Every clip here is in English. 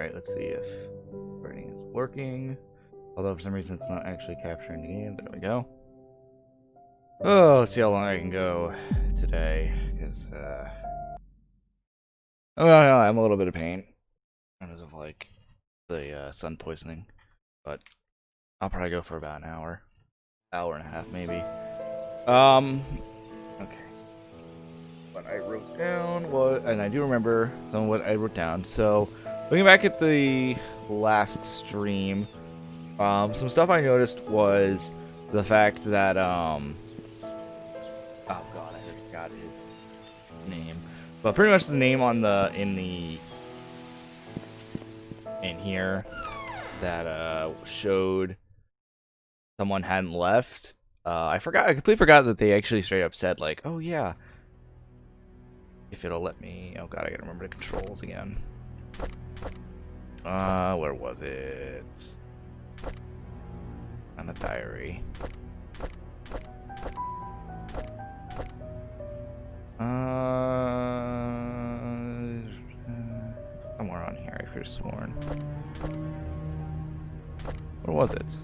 Alright, let's see if everything is working. Although for some reason it's not actually capturing the game. There we go. Oh, let's see how long I can go today. Because, oh, no, I'm a little bit of pain. Because of, like, the sun poisoning. But I'll probably go for about an hour. Hour and a half, maybe. Okay. What I wrote down was, and I do remember some of what I wrote down. So, looking back at the last stream, some stuff I noticed was the fact that, oh god, I forgot his name. But pretty much the name on the, in here that, showed someone hadn't left. I completely forgot that they actually straight up said, like, oh yeah, if it'll let me, oh god, I gotta remember the controls again. Where was it? On the diary. Somewhere on here, I could have sworn. Where was it?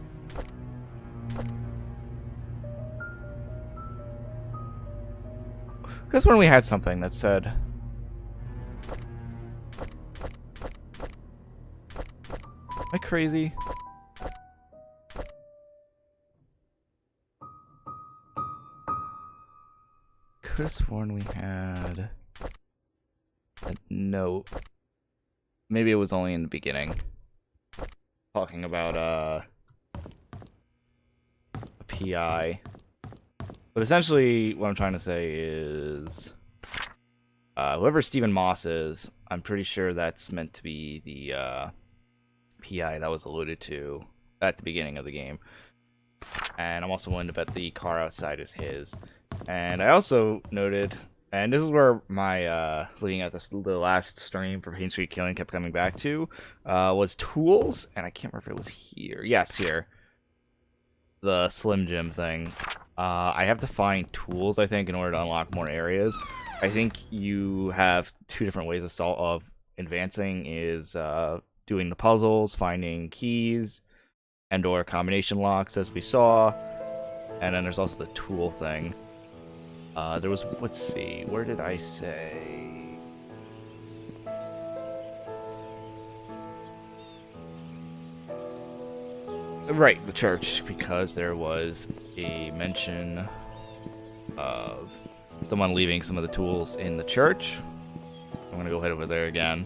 Because when we had something that said, am I crazy? Could have sworn we had a note. Maybe it was only in the beginning. Talking about a PI. But essentially, what I'm trying to say is, whoever Stephen Moss is, I'm pretty sure that's meant to be the PI that was alluded to at the beginning of the game. And I'm also willing to bet the car outside is his. And I also noted, and this is where my looking at the last stream for Painscreek Killing kept coming back to, was tools, and I can't remember if it was here. Yes, here. The Slim Jim thing. I have to find tools, I think, in order to unlock more areas. I think you have two different ways of advancing, is doing the puzzles, finding keys, and or combination locks, as we saw. And then there's also the tool thing. There was, let's see, where did I say? Right, the church, because there was a mention of someone leaving some of the tools in the church. I'm gonna go head over there again.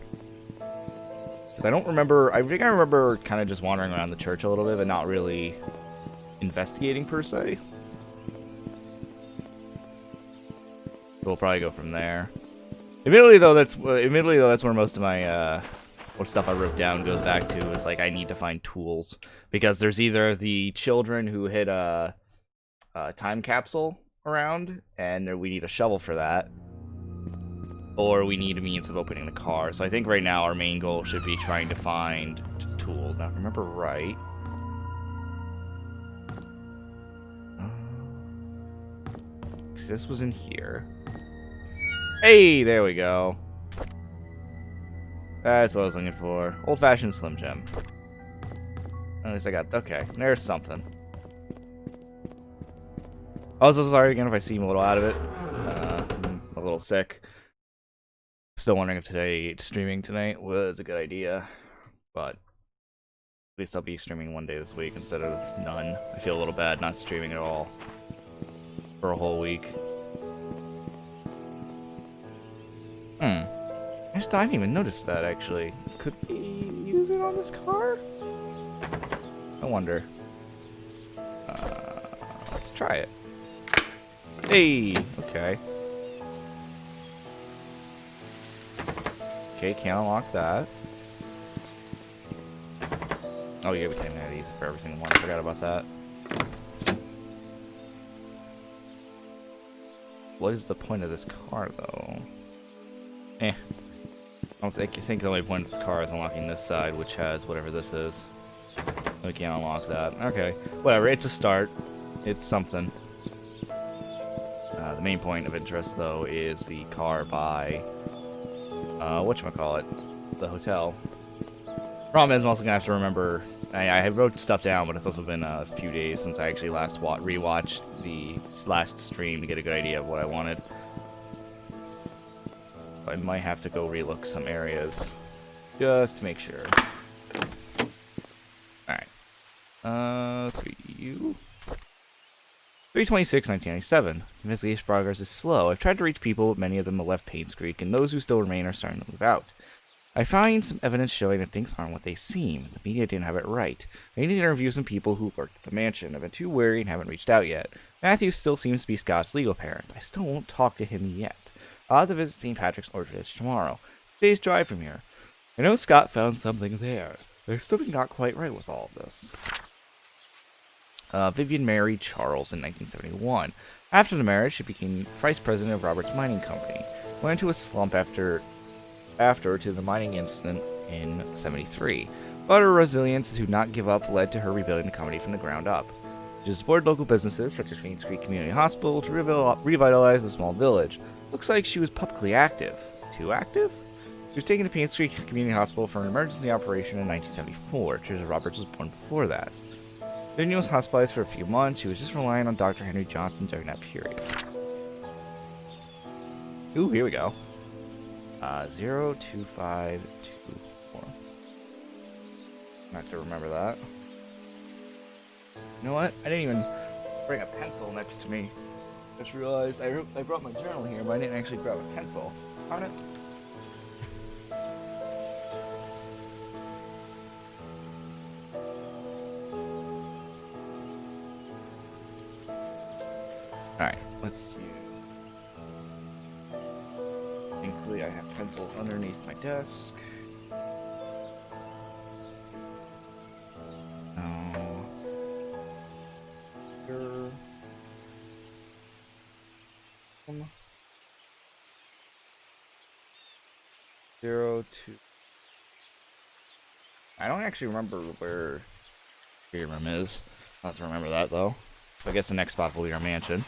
Because I don't remember, I think I remember kind of just wandering around the church a little bit, but not really investigating per se. We'll probably go from there. Admittedly though, that's where most of my what stuff I wrote down goes back to, is like I need to find tools, because there's either the children who hid a time capsule around, and we need a shovel for that, or we need a means of opening the car. So I think right now our main goal should be trying to find tools. Now, if I remember right, this was in here. Hey, there we go. That's what I was looking for. Old-fashioned Slim Jim. At least I got... Okay, there's something. Also, sorry again if I seem a little out of it. I'm a little sick. Still wondering if streaming tonight was a good idea. But at least I'll be streaming one day this week instead of none. I feel a little bad not streaming at all for a whole week. I didn't even notice that, actually. Could we use it on this car? I wonder. Let's try it. Hey! Okay. Okay, can't unlock that. Oh yeah, we can't have these for every single one. I forgot about that. What is the point of this car, though? I don't think the only point of this car is unlocking this side, which has whatever this is. We can't unlock that. Okay, whatever. It's a start. It's something. The main point of interest, though, is the car by whatchamacallit, the hotel. Problem is, I'm also gonna have to remember. I wrote stuff down, but it's also been a few days since I actually last rewatched the last stream to get a good idea of what I wanted. I might have to go relook some areas just to make sure. Alright. Let's read you. 3/26/1997. Investigation progress is slow. I've tried to reach people, but many of them have left Painscreek, and those who still remain are starting to move out. I find some evidence showing that things aren't what they seem. The media didn't have it right. I need to interview some people who worked at the mansion. I've been too wary and haven't reached out yet. Matthew still seems to be Scott's legal parent. I still won't talk to him yet. I'll have to visit St. Patrick's Orphanage tomorrow. Today's drive from here. I know Scott found something there. There's something not quite right with all of this. Vivian married Charles in 1971. After the marriage, she became vice president of Robert's Mining Company. Went into a slump after to the mining incident in 73. But her resilience to not give up led to her rebuilding the company from the ground up. She supported local businesses such as Painscreek Community Hospital to revitalize the small village. Looks like she was publicly active. Too active? She was taken to Painscreek Community Hospital for an emergency operation in 1974. Teresa Roberts was born before that. Vivian was hospitalized for a few months. She was just relying on Dr. Henry Johnson during that period. Ooh, here we go. 02524. I have to remember that. You know what? I didn't even bring a pencil next to me. I just realized I brought my journal here, but I didn't actually grab a pencil. On it. Alright, let's do. Thankfully, I have pencils underneath my desk. No. Here. 0, 2. I don't actually remember where your room is. I'll have to remember that though. So I guess the next spot will be our mansion.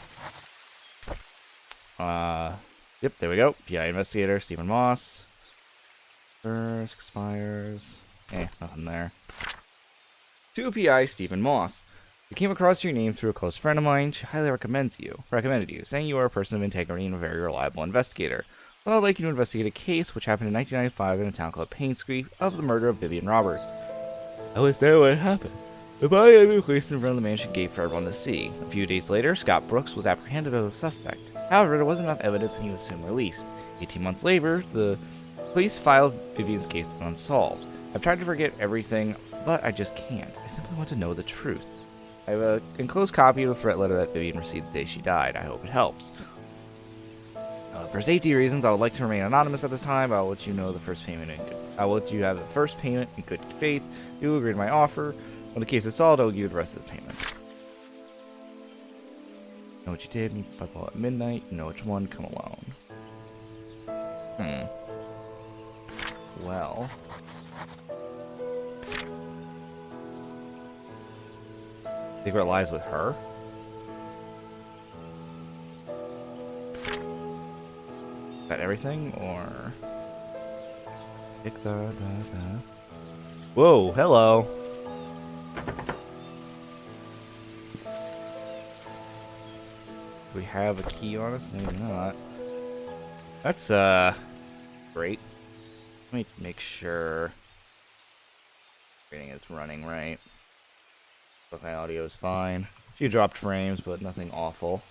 Yep, there we go. PI investigator, Stephen Moss. First expires. Nothing there. To PI Stephen Moss. I came across your name through a close friend of mine. She highly recommended you, saying you are a person of integrity and a very reliable investigator. Well, I'd like you to investigate a case which happened in 1995 in a town called Painscreek of the murder of Vivian Roberts. I was there when it happened. The body had been placed in front of the mansion gate for everyone to see. A few days later, Scott Brooks was apprehended as a suspect. However, there wasn't enough evidence and he was soon released. 18 months later, the police filed Vivian's case as unsolved. I've tried to forget everything, but I just can't. I simply want to know the truth. I have an enclosed copy of the threat letter that Vivian received the day she died. I hope it helps. For safety reasons, I would like to remain anonymous at this time. I'll let you know the first payment. I'll let you have the first payment in good faith. You will agree to my offer. When the case is solved, I will give you the rest of the payment. Know what you did? Meet people at midnight. You know which one? Come alone. Well. Secret lies with her? Is that everything? Or... Whoa, hello. Do we have a key on us? Maybe not. That's, great. Let me make sure everything is running right. But my audio is fine. A few dropped frames, but nothing awful.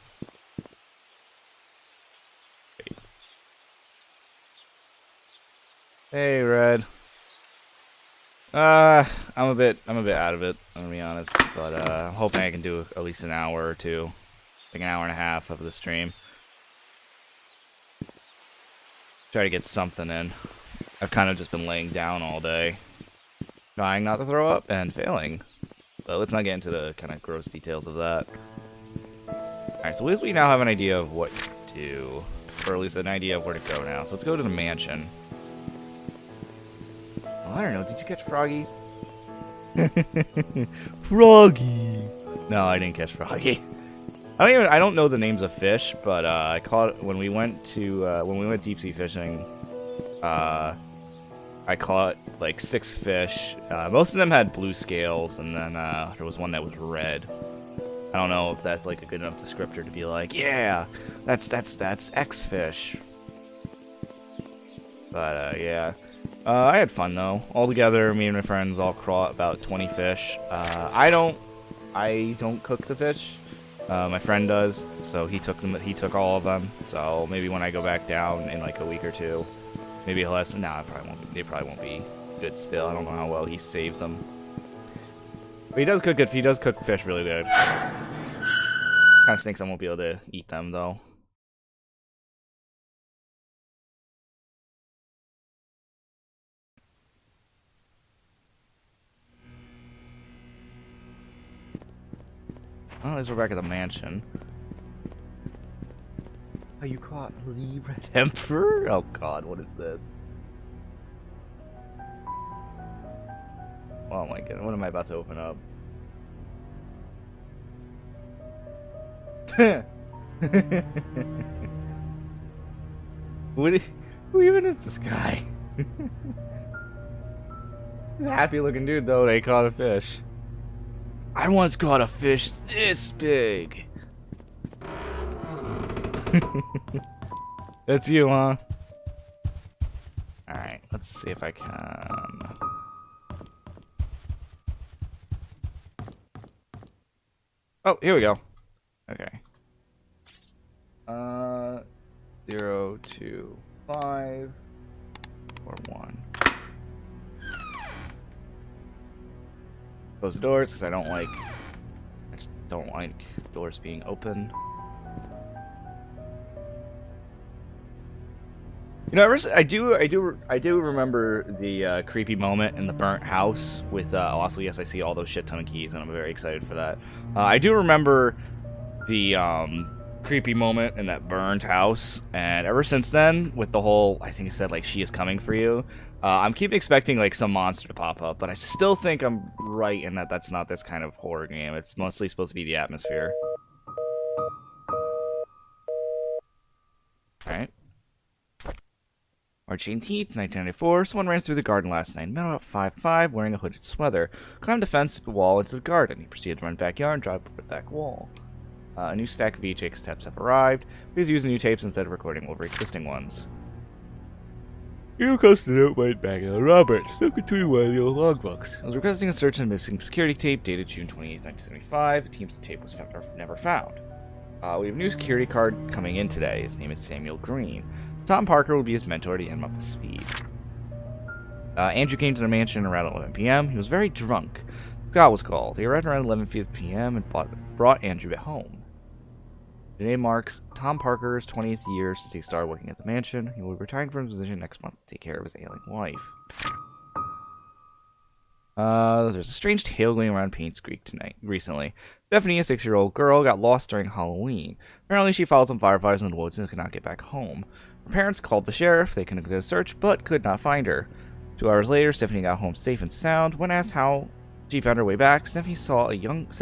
Great. Hey, Red. I'm a bit out of it, I'm gonna be honest. But, I'm hoping I can do at least an hour or two. Like an hour and a half of the stream. Try to get something in. I've kind of just been laying down all day. Trying not to throw up and failing. But let's not get into the kind of gross details of that. Alright, so we now have an idea of what to do. Or at least an idea of where to go now. So let's go to the mansion. Well, I don't know, did you catch Froggy? Froggy! No, I didn't catch Froggy. I don't know the names of fish, but I caught when we went deep sea fishing. I I caught like 6 fish. Most of them had blue scales, and then there was one that was red. I don't know if that's like a good enough descriptor to be like, yeah, that's X fish. But yeah, I had fun though. All together, me and my friends all caught about 20 fish. I don't cook the fish. My friend does, so he took all of them. So maybe when I go back down in like a week or two, maybe he'll have some. Nah, they probably won't be good still. I don't know how well he saves them. But he does cook good. He does cook fish really good. Kind of stinks I won't be able to eat them though. Oh, at least we're back at the mansion. Oh, you caught the Red Emperor? Oh god, what is this? Oh my god, what am I about to open up? Who even is this guy? He's a happy looking dude though, they caught a fish. I once caught a fish this big. That's you, huh? Alright, let's see if I can. Oh, here we go. Okay. 0, 2, 5, or 1. Close the doors because I just don't like doors being open. You know, I do remember the creepy moment in the burnt house with also, yes, I see all those shit ton of keys and I'm very excited for that. I do remember the creepy moment in that burned house, and ever since then with the whole, I think you said like she is coming for you, I'm keep expecting like some monster to pop up, but I still think I'm right in that that's not this kind of horror game. It's mostly supposed to be the atmosphere. Alright. March 18th, 1994, someone ran through the garden last night, met about 5'5", wearing a hooded sweater, climbed a fence wall into the garden. He proceeded to run backyard and drive over the back wall. A new stack of VHX tapes have arrived. Please use the new tapes instead of recording over existing ones. You requested a note right back at Robert, stuck between one of the old logbooks. I was requesting a search on missing security tape dated June 28, 1975. The team's tape was never found. We have a new security card coming in today. His name is Samuel Green. Tom Parker will be his mentor to get him up to speed. Andrew came to the mansion around 11 p.m. He was very drunk. Scott was called. He arrived around 11 p.m. and brought Andrew home. Today marks Tom Parker's 20th year since he started working at the mansion. He will be retiring from his position next month to take care of his ailing wife. There's a strange tale going around Painscreek recently. Stephanie, a 6-year-old girl, got lost during Halloween. Apparently, she followed some firefighters in the woods and could not get back home. Her parents called the sheriff. They conducted a search, but could not find her. 2 hours later, Stephanie got home safe and sound. When asked how she found her way back, Stephanie said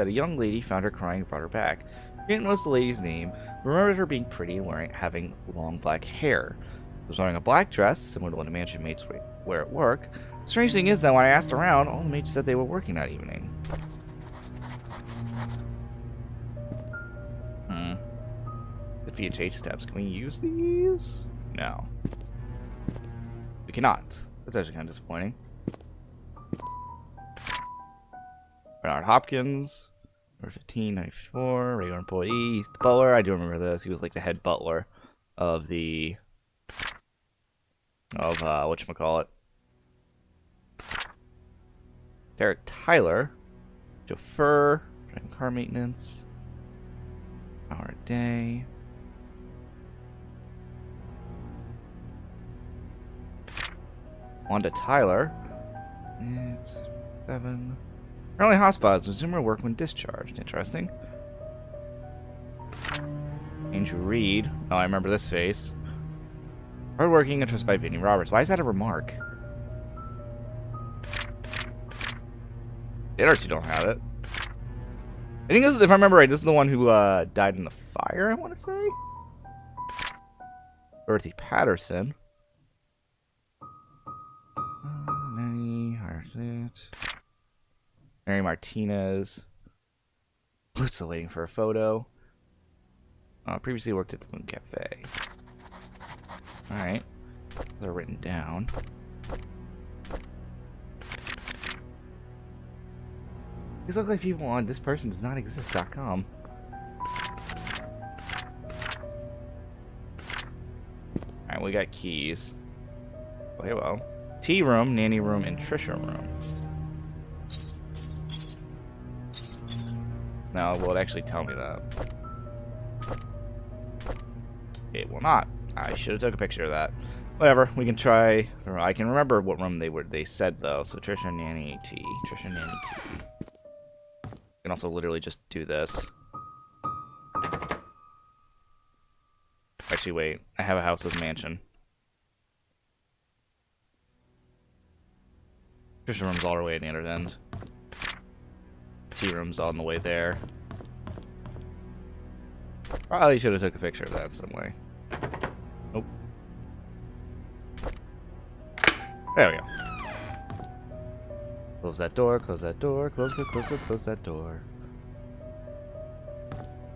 a young lady found her crying and brought her back. She didn't notice the lady's name, but remembered her being pretty and having long black hair. She was wearing a black dress, similar to what a mansion mates wear at work. The strange thing is that when I asked around, all the maids said they were working that evening. The VHH steps. Can we use these? No. We cannot. That's actually kind of disappointing. Bernard Hopkins. Number 15, 94, regular employee. He's the butler. I do remember this. He was like the head butler of whatchamacallit. Derek Tyler. Chauffeur. Driving car maintenance. Hour a day. Wanda Tyler. It's 7. Apparently hospitalized, resumed her work when discharged. Interesting. Andrew Reed. Oh, I remember this face. Hardworking, interested by Vinnie Roberts. Why is that a remark? The other two don't have it. I think this is, if I remember right, this is the one who died in the fire, I want to say? Dorothy Patterson. Mary Martinez. Still waiting for a photo. Previously worked at the Moon Cafe. Alright. They're written down. These look like people on thispersondoesnotexist.com. Alright, we got keys. Okay, well. Tea room, nanny room, and Trisha room. No, will it actually tell me that? It will not. I should have took a picture of that. Whatever, we can try. I can remember what room they said though. So Trisha, nanny, tea. Trisha, nanny, tea. You can also literally just do this. Actually, wait. I have a house as mansion. Trisha room's all the way at the other end. Tea room's on the way there. Probably should have took a picture of that some way. Nope. There we go. Close that door, close that door, close that door.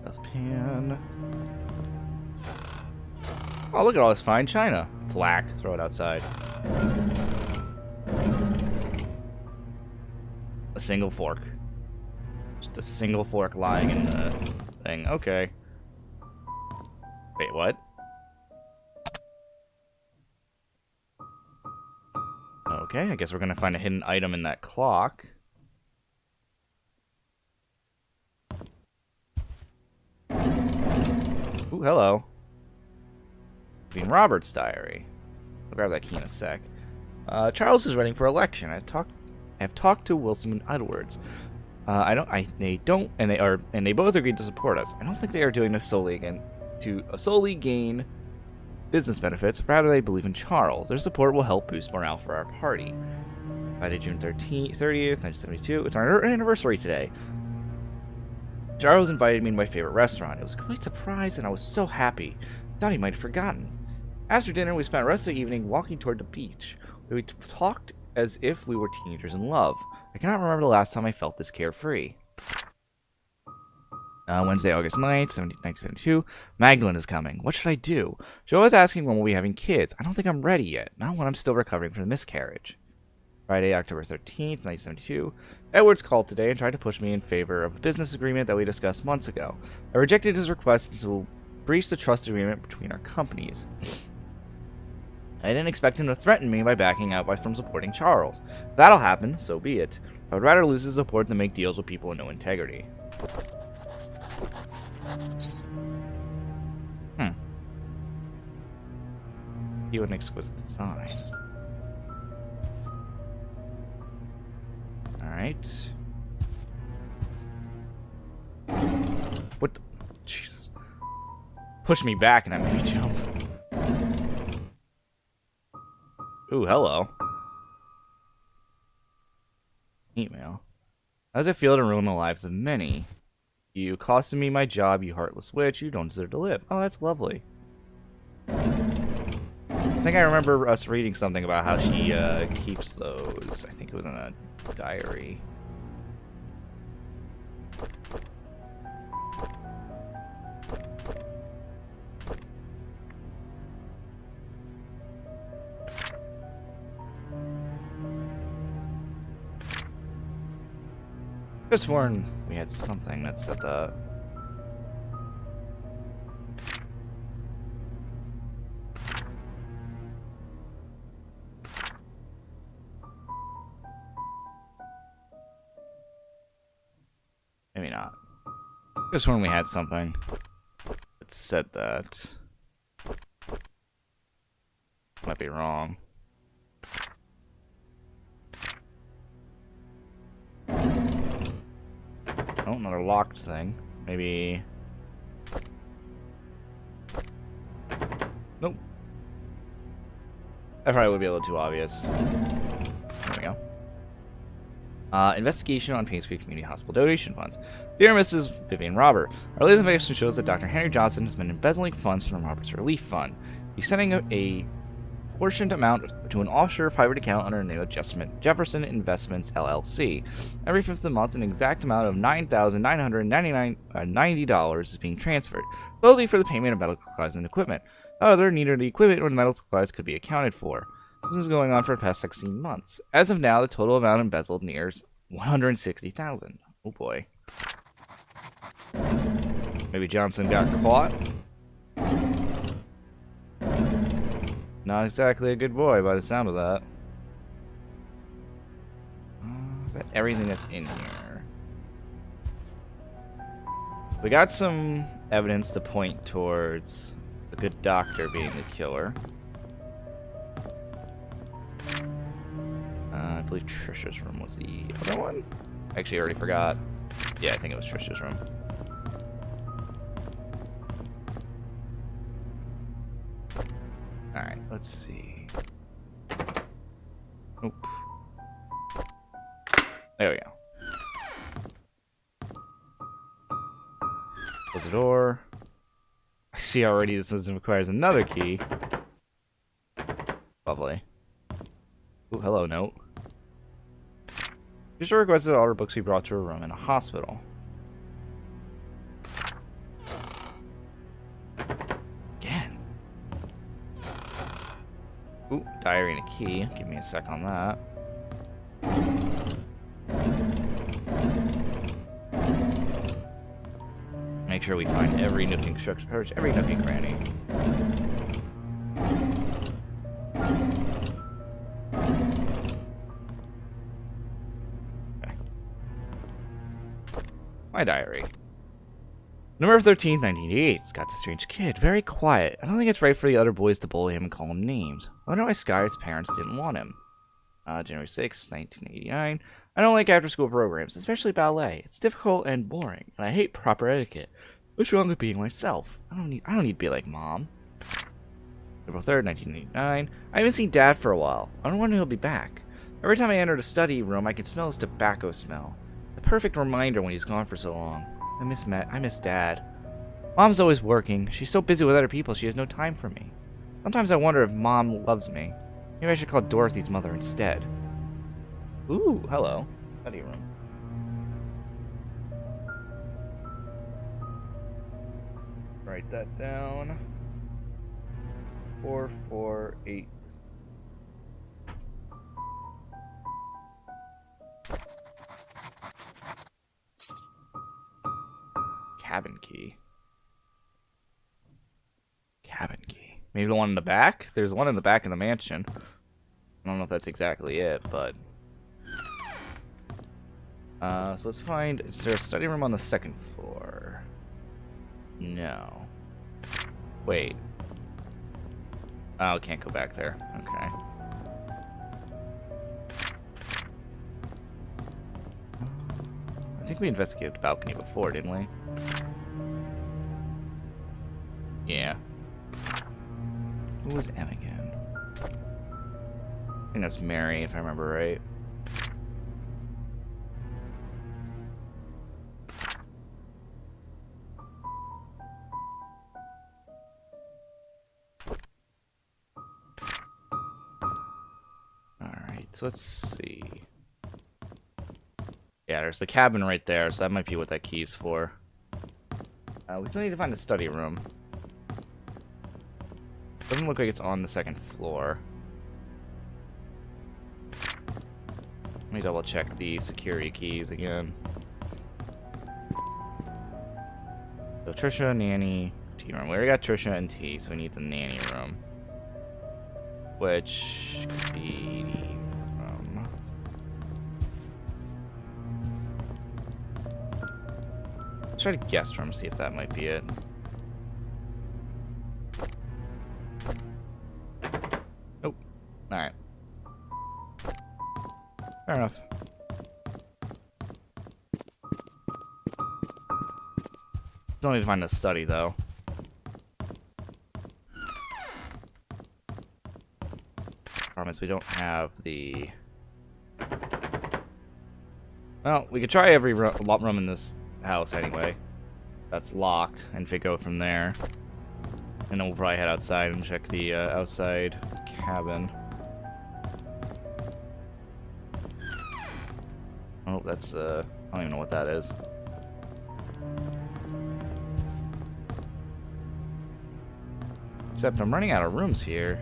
Dustpan. Oh, look at all this fine china. Thwack, throw it outside. A single fork. Just a single fork lying in the thing. Okay. Wait, what? Okay, I guess we're gonna find a hidden item in that clock. Ooh, hello. Being Robert's diary. I'll grab that key in a sec. Charles is running for election. I have talked to Wilson and Edwards. They both agreed to support us. I don't think they are doing this solely gain business benefits. Rather, they believe in Charles. Their support will help boost morale for our party. Friday, June 30th, 1972. It's our anniversary today. Charles invited me to my favorite restaurant. It was a complete surprise, and I was so happy. Thought he might have forgotten. After dinner, we spent the rest of the evening walking toward the beach. We talked as if we were teenagers in love. I cannot remember the last time I felt this carefree. Wednesday, August 9th, 1972. Magdalene is coming. What should I do? Joe is asking when we'll be having kids. I don't think I'm ready yet. Not when I'm still recovering from the miscarriage. Friday, October 13th, 1972. Edwards called today and tried to push me in favor of a business agreement that we discussed months ago. I rejected his request and will breach the trust agreement between our companies. I didn't expect him to threaten me by backing out from supporting Charles. If that'll happen, so be it. I would rather lose his support than make deals with people with no integrity. You an exquisite design. Alright. What the? Jesus. Push me back and I made me jump. Ooh, hello. Email. How does it feel to ruin the lives of many? You costed me my job, you heartless witch. You don't deserve to live. Oh, that's lovely. I think I remember us reading something about how she keeps those. I think it was in a diary. Just sworn we had something that said that. Maybe not. Just when we had something that said that. Might be wrong. Oh, another locked thing. Maybe. Nope. That probably would be a little too obvious. There we go. Investigation on Painscreek Community Hospital donation funds. Dear Mrs. Vivian Robert, our latest investigation shows that Dr. Henry Johnson has been embezzling funds from Robert's Relief Fund. He's sending a proportionate amount to an offshore private account under the name of Jefferson Investments LLC. Every fifth of the month, an exact amount of $9,990 is being transferred, solely for the payment of medical supplies and equipment. However, neither the equipment nor the medical supplies could be accounted for. This is going on for the past 16 months. As of now, the total amount embezzled nears $160,000. Oh boy. Maybe Johnson got caught? Not exactly a good boy by the sound of that. Is that everything that's in here? We got some evidence to point towards a good doctor being the killer. I believe Trisha's room was the other one. Actually, I already forgot. Yeah, I think it was Trisha's room. Alright, let's see. Oop. There we go. Close the door. I see already this requires another key. Lovely. Ooh, hello, note. Trisha requested all her books be brought to her room in a hospital. Ooh, diary and a key. Give me a sec on that. Make sure we find every nook and every nook and cranny. Okay. My diary. November 13th, 1988. Scott's a strange kid. Very quiet. I don't think it's right for the other boys to bully him and call him names. I wonder why Sky's parents didn't want him. January 6th, 1989. I don't like after-school programs, especially ballet. It's difficult and boring, and I hate proper etiquette. What's wrong with being myself? I don't need to be like Mom. April 3rd, 1989. I haven't seen Dad for a while. I don't wonder he'll be back. Every time I enter the study room, I can smell his tobacco smell. The perfect reminder when he's gone for so long. I miss Dad. Mom's always working. She's so busy with other people, she has no time for me. Sometimes I wonder if Mom loves me. Maybe I should call Dorothy's mother instead. Ooh, hello. Study room. Write that down. 448. Cabin key. Cabin key. Maybe the one in the back? There's one in the back of the mansion. I don't know if that's exactly it, but... so let's find... Is there a study room on the second floor? No. Wait. Oh, can't go back there. Okay. I think we investigated the balcony before, didn't we? Yeah. Who was M again? I think that's Mary, if I remember right. Alright, so let's see. Yeah, there's the cabin right there, so that might be what that key's for. We still need to find the study room. Doesn't look like it's on the second floor. Let me double check the security keys again. So Trisha, Nanny, T room. We already got Trisha and T, so we need the Nanny room. Which could be the room. Let's try to guest room, see if that might be it. Nope. Alright. Fair enough. Still need to find the study, though. Problem is we don't have the... Well, we could try every room in this house anyway. That's locked, and if it go from there. And then we'll probably head outside and check the outside cabin. Oh, that's, I don't even know what that is. Except I'm running out of rooms here.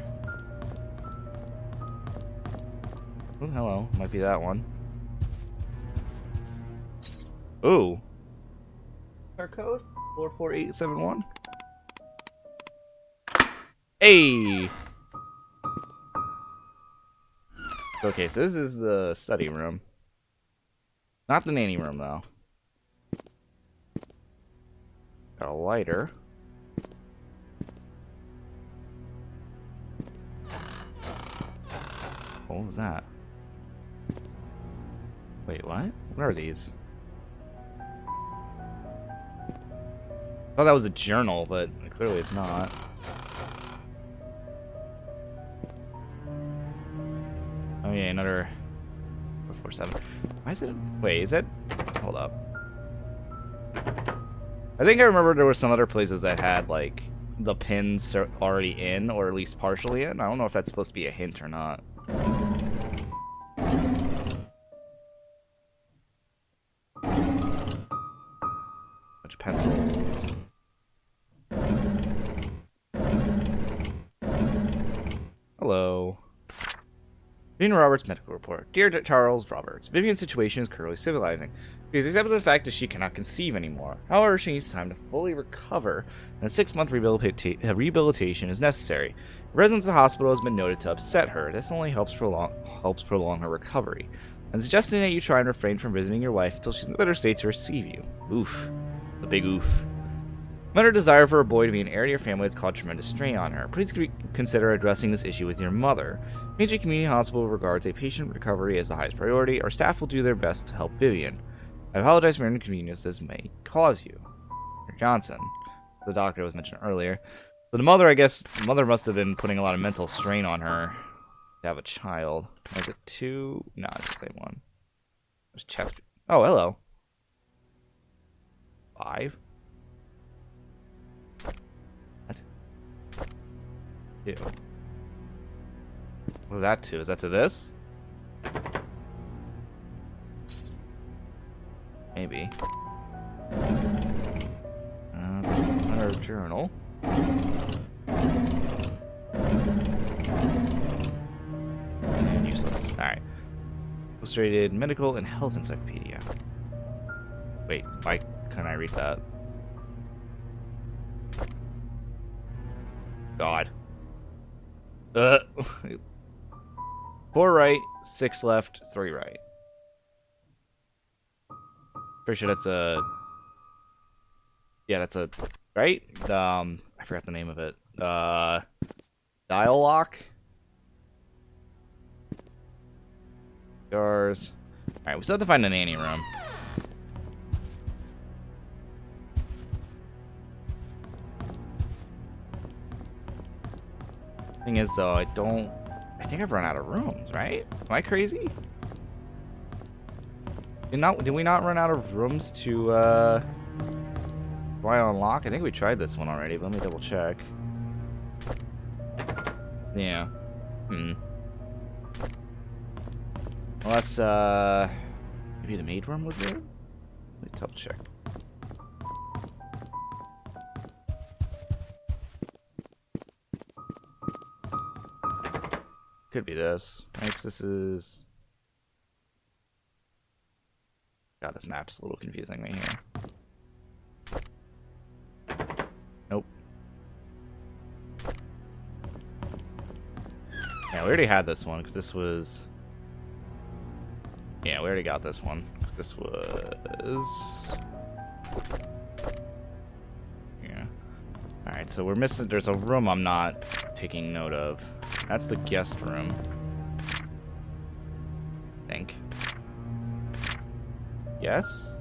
Oh, hello. Might be that one. Ooh. Our code? 44871. Hey! Okay, so this is the study room. Not the nanny room, though. Got a lighter. What was that? Wait, what? What are these? I thought that was a journal, but clearly it's not. Oh yeah, another 447. Why is it? Wait, is that? Hold up. I think I remember there were some other places that had like the pins already in, or at least partially in. I don't know if that's supposed to be a hint or not. Bunch of pencils. Hello. Vivian Roberts' medical report. Dear Charles Roberts, Vivian's situation is currently civilizing. She has accepted the fact that she cannot conceive anymore. However, she needs time to fully recover, and a 6-month rehabilitation is necessary. The residence of the hospital has been noted to upset her. This only helps prolong her recovery. I'm suggesting that you try and refrain from visiting your wife until she's in a better state to receive you. Oof. The big oof. When her desire for a boy to be an heir to your family has caused tremendous strain on her, please consider addressing this issue with your mother. Major Community Hospital regards a patient recovery as the highest priority. Our staff will do their best to help Vivian. I apologize for any inconvenience this may cause you. Johnson, the doctor was mentioned earlier. So the mother, I guess, mother must have been putting a lot of mental strain on her to have a child. Is it 2? No, it's just a 1. There's chest. Oh, hello. 5. What? 2. What is that to? Is that to this? Maybe. There's another journal. And useless. Alright. Illustrated Medical and Health Encyclopedia. Wait, why couldn't I read that? God. 4 right, 6 left, 3 right. Pretty sure that's a... Yeah, that's a... Right? I forgot the name of it. Dial lock? Jars. Alright, we still have to find a nanny room. Thing is, though, I think I've run out of rooms, right? Am I crazy? Did we not run out of rooms to, try unlock? I think we tried this one already, but let me double check. Yeah. Unless, maybe the maid room was there? Let me double check. Could be this. Right, 'cause this is... God, this map's a little confusing me here. Nope. Yeah, we already had this one, because this was... Yeah, we already got this one, because this was... Yeah. Alright, so we're missing... There's a room I'm not taking note of. That's the guest room. I think. Yes?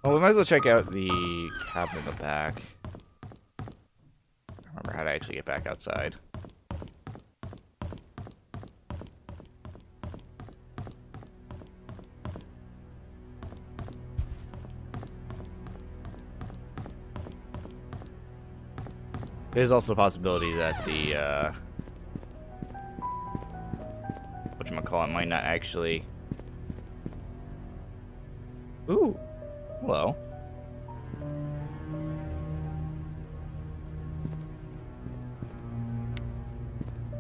Well, we might as well check out the cabin in the back. I don't remember how to actually get back outside. There's also a possibility that the, whatchamacallit might not actually... Ooh. Hello.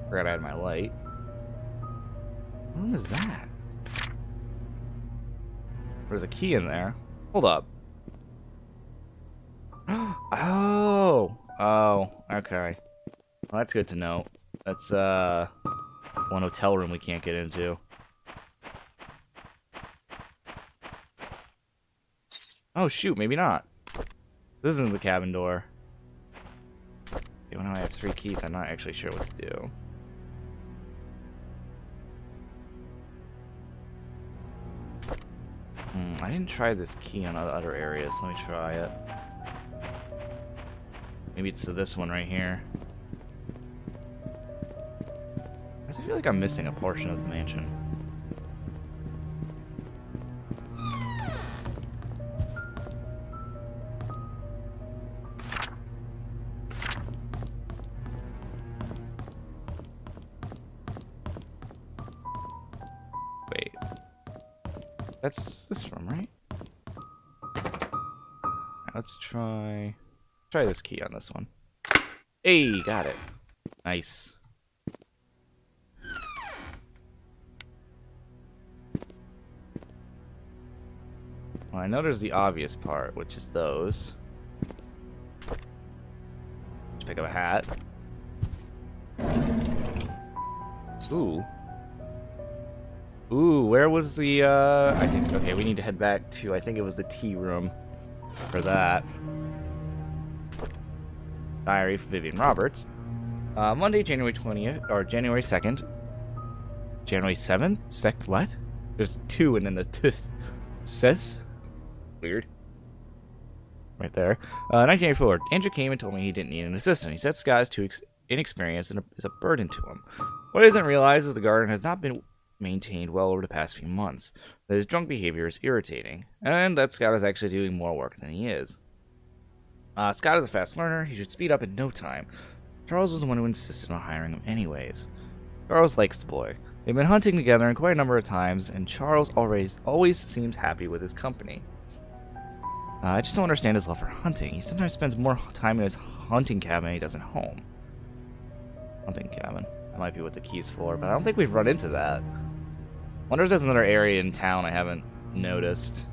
Forgot I had my light. What was that? There's a key in there. Hold up. Oh! Oh, okay. Well, that's good to know. That's, one hotel room we can't get into. Oh, shoot, maybe not. This isn't the cabin door. Even though I have 3 keys, I'm not actually sure what to do. I didn't try this key on other areas. Let me try it. Maybe it's to this one right here. I feel like I'm missing a portion of the mansion. Wait. That's this room, right? Let's try this key on this one. Hey, got it. Nice. Well, I know there's the obvious part, which is those. Let's pick up a hat. Ooh. Ooh, where was the, I think, okay, we need to head back to, I think it was the tea room for that. Diary for Vivian Roberts. Monday, January 20th, or January 2nd. January 7th? What? There's 2 and then the tooth. Says? Weird. Right there. 1984. Andrew came and told me he didn't need an assistant. He said Scott is too inexperienced and is a burden to him. What he doesn't realize is the garden has not been maintained well over the past few months. That his drunk behavior is irritating, and that Scott is actually doing more work than he is. Scott is a fast learner. He should speed up in no time. Charles was the one who insisted on hiring him anyways. Charles likes the boy. They've been hunting together quite a number of times, and Charles always seems happy with his company. I just don't understand his love for hunting. He sometimes spends more time in his hunting cabin than he does at home. Hunting cabin. That might be what the key's for, but I don't think we've run into that. Wonder if there's another area in town I haven't noticed.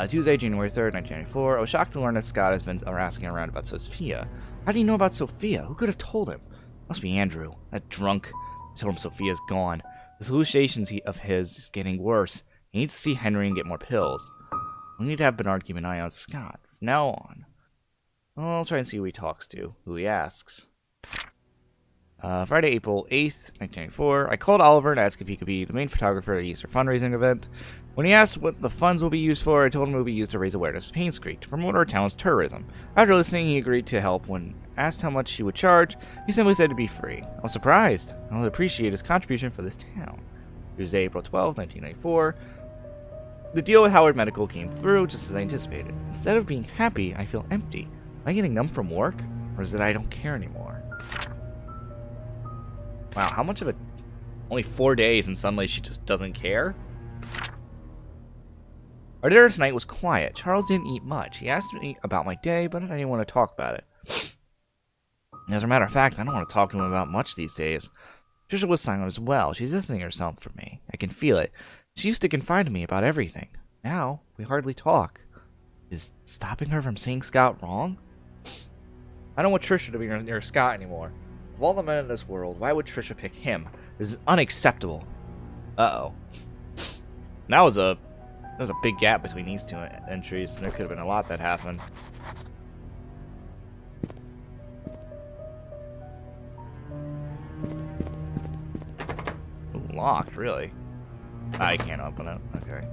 Tuesday, January 3rd, 1994. I was shocked to learn that Scott has been asking around about Sophia. How do you know about Sophia? Who could have told him? Must be Andrew, that drunk. I told him Sophia's gone. The hallucinations of his is getting worse. He needs to see Henry and get more pills. We need to have Bernard keep an eye on Scott. From now on. Well, I'll try and see who he talks to, who he asks. Friday, April 8th, 1994. I called Oliver and asked if he could be the main photographer at the Easter fundraising event. When he asked what the funds will be used for, I told him it will be used to raise awareness of Painscreek, to promote our town's tourism. After listening, he agreed to help. When asked how much he would charge, he simply said to be free. I was surprised. I would appreciate his contribution for this town. Tuesday, April 12th, 1994. The deal with Howard Medical came through just as I anticipated. Instead of being happy, I feel empty. Am I getting numb from work? Or is it I don't care anymore? Wow, how much of it? Only 4 days and suddenly she just doesn't care? Our dinner tonight was quiet. Charles didn't eat much. He asked me about my day, but I didn't want to talk about it. As a matter of fact, I don't want to talk to him about much these days. Trisha was silent as well. She's distancing herself from me. I can feel it. She used to confide in me about everything. Now, we hardly talk. Is stopping her from seeing Scott wrong? I don't want Trisha to be near Scott anymore. Of all the men in this world, why would Trisha pick him? This is unacceptable. Uh-oh. That was a big gap between these two entries. There could have been a lot that happened. Ooh, locked, really? I can't open it. Okay.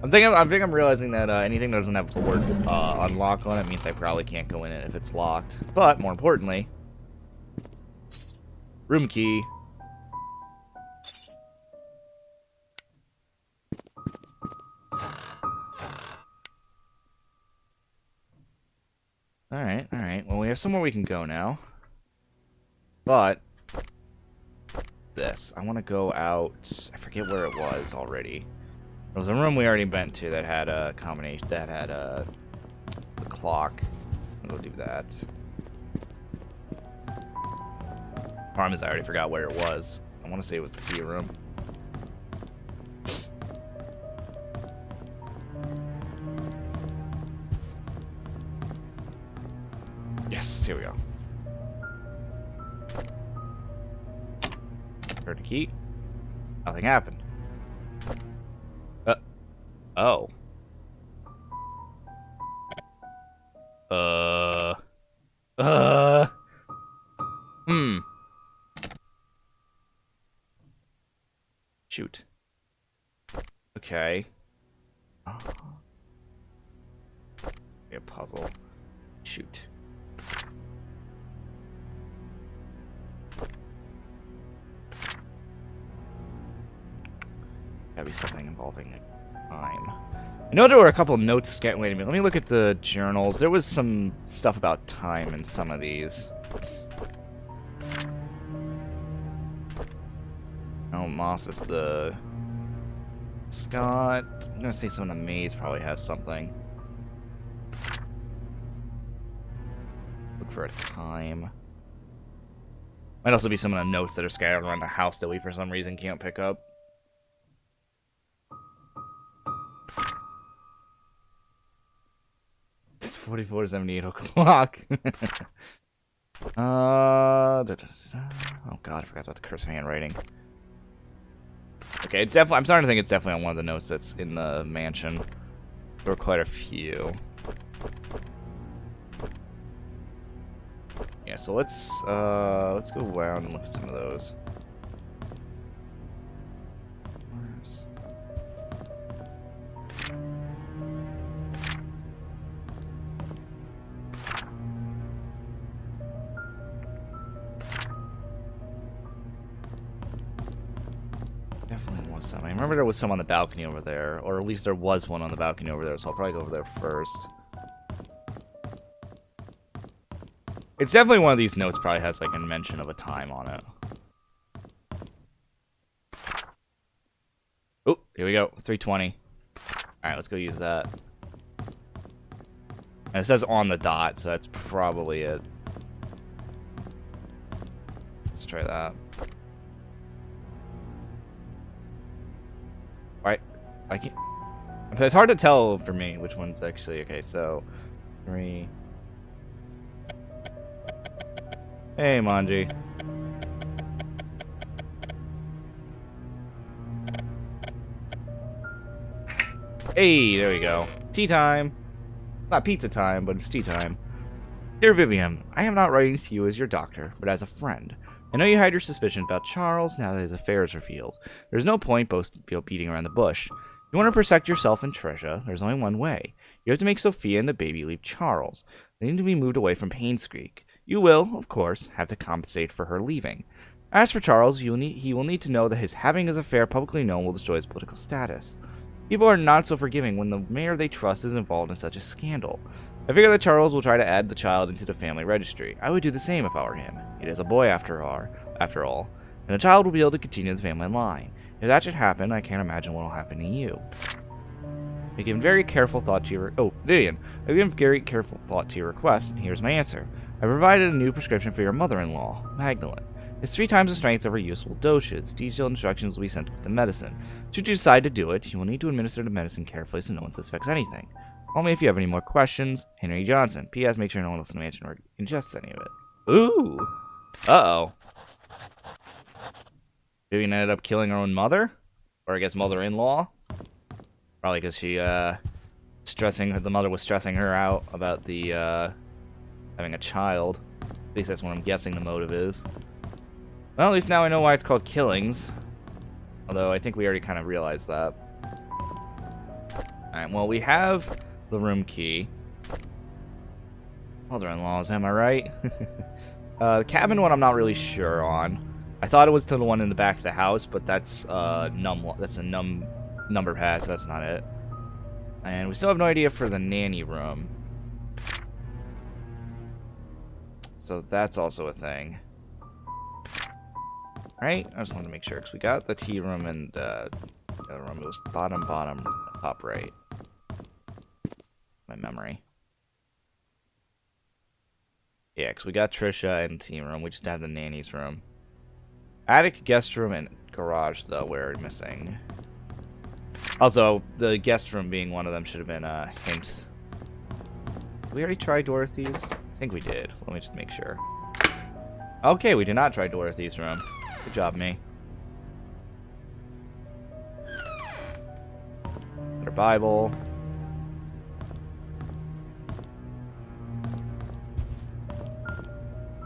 I think I'm realizing that anything that doesn't have the word unlock on it means I probably can't go in it if it's locked. But more importantly, room key. Alright, alright. we have somewhere we can go now. But this, I want to go out. I forget where it was already. There was a room we already went to that had a combination, that had a clock. I'll go do that. Problem is I already forgot where it was. I want to say it was the tea room. Yes, here we go. Turn the key. Nothing happened. Oh. Shoot. Okay. A puzzle. Shoot. Gotta be something involving time. I know there were a couple notes. Wait a minute. Let me look at the journals. There was some stuff about time in some of these. Oh, Moss is the Scott. I'm gonna say some of the maids probably have something. Look for a time. Might also be some of the notes that are scattered around the house that we for some reason can't pick up. It's 44:78 o'clock. Oh god, I forgot about the cursive handwriting. Okay, it's definitely. I'm starting to think it's definitely on one of the notes that's in the mansion. There were quite a few. Yeah, so let's go around and look at some of those. Definitely was some. I remember there was some on the balcony over there, or at least there was one on the balcony over there, so I'll probably go over there first. It's definitely one of these notes probably has like a mention of a time on it. Oh, here we go. 3:20. Alright, let's go use that. And it says on the dot, so that's probably it. Let's try that. Right. I can't. It's hard to tell for me which one's actually okay, so 3. Hey, Manji. Hey, there we go. Tea time. Not pizza time, but it's tea time. Dear Vivian, I am not writing to you as your doctor, but as a friend. I know you hide your suspicions about Charles now that his affair is revealed. There's no point beating around the bush. If you want to protect yourself and Trisha, there's only one way. You have to make Sophia and the baby leave Charles. They need to be moved away from Painscreek. You will, of course, have to compensate for her leaving. As for Charles, he will need to know that having his affair publicly known will destroy his political status. People are not so forgiving when the mayor they trust is involved in such a scandal. I figure that Charles will try to add the child into the family registry. I would do the same if I were him. It is a boy after all, and the child will be able to continue the family line. If that should happen, I can't imagine what will happen to you. I've given very careful thought to your Vivian. I've given very careful thought to your request, and here's my answer. I provided a new prescription for your mother-in-law, Magdalene. It's 3 times the strength of her useful doses. Detailed instructions will be sent with the medicine. Should you decide to do it, you will need to administer the medicine carefully so no one suspects anything. Call me if you have any more questions. Henry Johnson. P.S. Make sure no one else in the mansion or ingests any of it. Ooh. Uh-oh. Vivian ended up killing her own mother? Or I guess mother-in-law? Probably because she, the mother was stressing her out about the, having a child. At least that's what I'm guessing the motive is. Well, at least now I know why it's called killings. Although I think we already kind of realized that. Alright, well, we have the room key. Mother-in-laws, am I right? The cabin one I'm not really sure on. I thought it was to the one in the back of the house, but that's a number pad, so that's not it. And we still have no idea for the nanny room. so that's also a thing. Right? I just wanted to make sure, because we got the tea room and the other room. It was bottom, top right. My memory. Yeah, because we got Trisha in the tea room. We just had the nanny's room. Attic, guest room, and garage, though, we're missing. Also, the guest room being one of them should have been a hint. Did we already try Dorothy's? I think we did. Let me just make sure. Okay, we did not try Dorothy's room. Good job, me. Their Bible.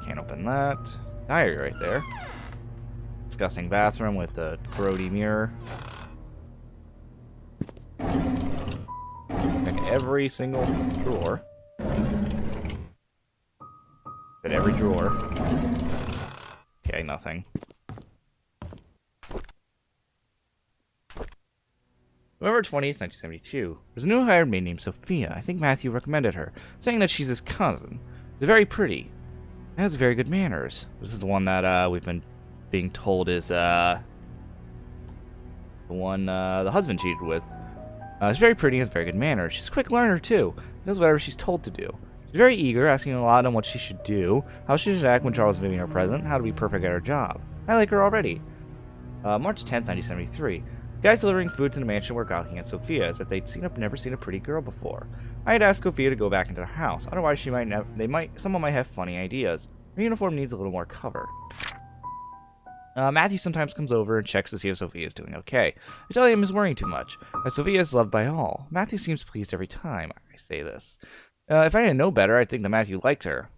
Can't open that. Diary right there. Disgusting bathroom with a grody mirror. Check every single drawer. At every drawer. Okay, nothing. November 20th, 1972. There's a new hired maid named Sophia. I think Matthew recommended her, saying that she's his cousin. She's very pretty. And has very good manners. This is the one that we've been being told is the one the husband cheated with. She's very pretty and has very good manners. She's a quick learner, too. Does whatever she's told to do. She's very eager, asking a lot on what she should do, how she should act when Charles is leaving her present, how to be perfect at her job. I like her already. March 10th, 1973. Guys delivering food to the mansion were gawking at Sophia as if they'd never seen a pretty girl before. I had asked Sophia to go back into the house, otherwise someone might have funny ideas. Her uniform needs a little more cover. Matthew sometimes comes over and checks to see if Sophia is doing okay. I tell him he's worrying too much, but Sophia is loved by all. Matthew seems pleased every time I say this. If I didn't know better, I'd think that Matthew liked her.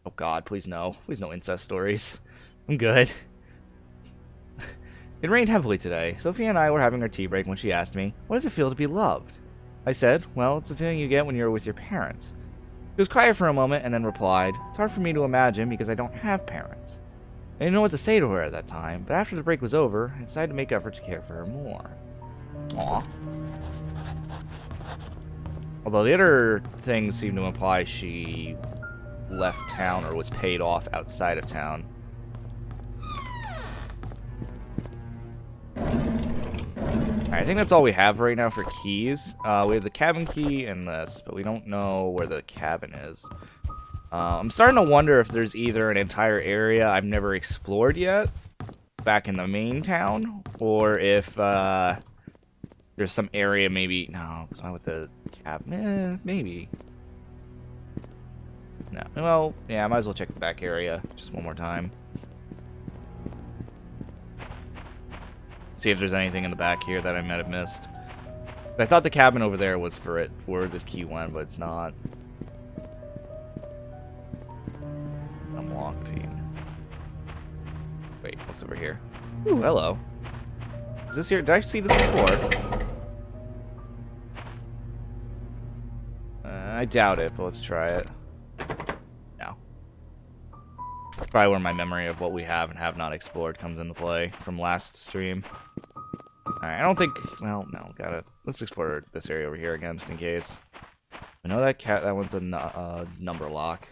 Oh god, please no. Please no incest stories. I'm good. It rained heavily today. Sophia and I were having our tea break when she asked me, what does it feel to be loved? I said, well, it's the feeling you get when you're with your parents. She was quiet for a moment and then replied, it's hard for me to imagine because I don't have parents. I didn't know what to say to her at that time, but after the break was over, I decided to make effort to care for her more. Aww. Although the other things seem to imply she left town or was paid off outside of town. I think that's all we have right now for keys. We have the cabin key and this, but we don't know where the cabin is. I'm starting to wonder if there's either an entire area I've never explored yet, back in the main town, or if there's some area maybe... No, it's not with the cabin. Maybe. No. Well, yeah, I might as well check the back area just one more time. See if there's anything in the back here that I might have missed. I thought the cabin over there was for where this key went, but it's not. Unlock pane. Wait, what's over here? Ooh, hello. Is this here? Did I see this before? I doubt it, but let's try it. No. Probably where my memory of what we have and have not explored comes into play from last stream. Alright, I don't think... Well, no, gotta... Let's explore this area over here again, just in case. I know that one's a number lock.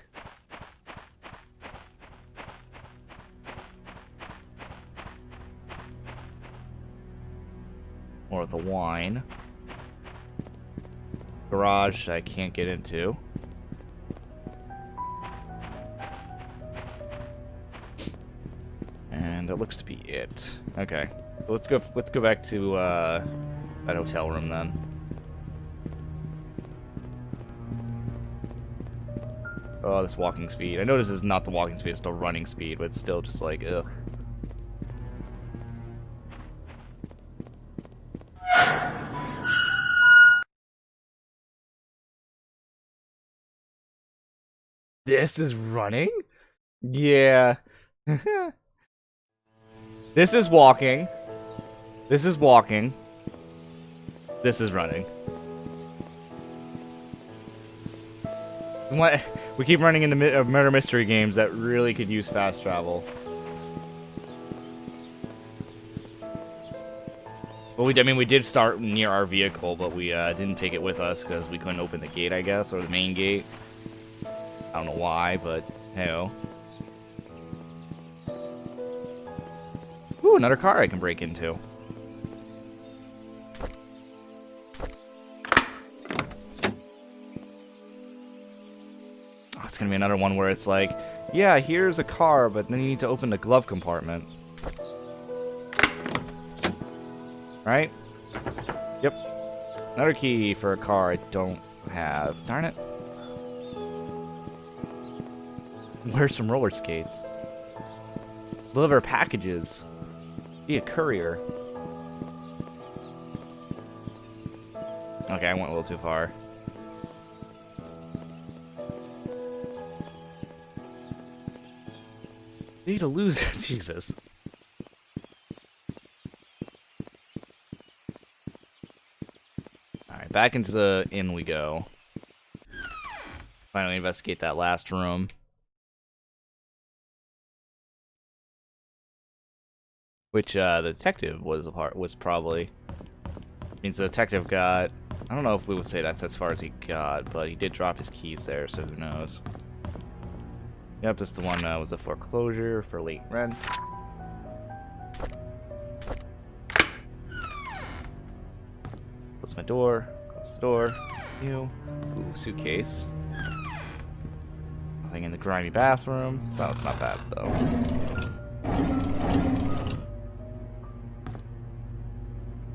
Or the wine. Garage I can't get into. And that looks to be it. Okay. So let's go back to that hotel room then. Oh, this walking speed. I know this is not the walking speed, it's the running speed, but it's still just like, ugh. This is running? Yeah. This is walking. This is walking. This is running. What? We keep running into murder mystery games that really could use fast travel. Well, I mean, we did start near our vehicle, but we didn't take it with us because we couldn't open the gate, I guess, or the main gate. I don't know why, but hey-oh. Ooh, another car I can break into. Oh, it's gonna be another one where it's like, yeah, here's a car, but then you need to open the glove compartment. Right? Yep. Another key for a car I don't have. Darn it. Where's some roller skates? Deliver packages. Be a courier. Okay, I went a little too far. You need to lose it. Jesus. Alright, back into the inn we go. Finally investigate that last room. Which the detective was probably. Means the detective got. I don't know if we would say that's as far as he got, but he did drop his keys there, so who knows. Yep, this is the one that was a foreclosure for late rent. Close my door. Close the door. You. Ooh, suitcase. Nothing in the grimy bathroom. So it's not bad though.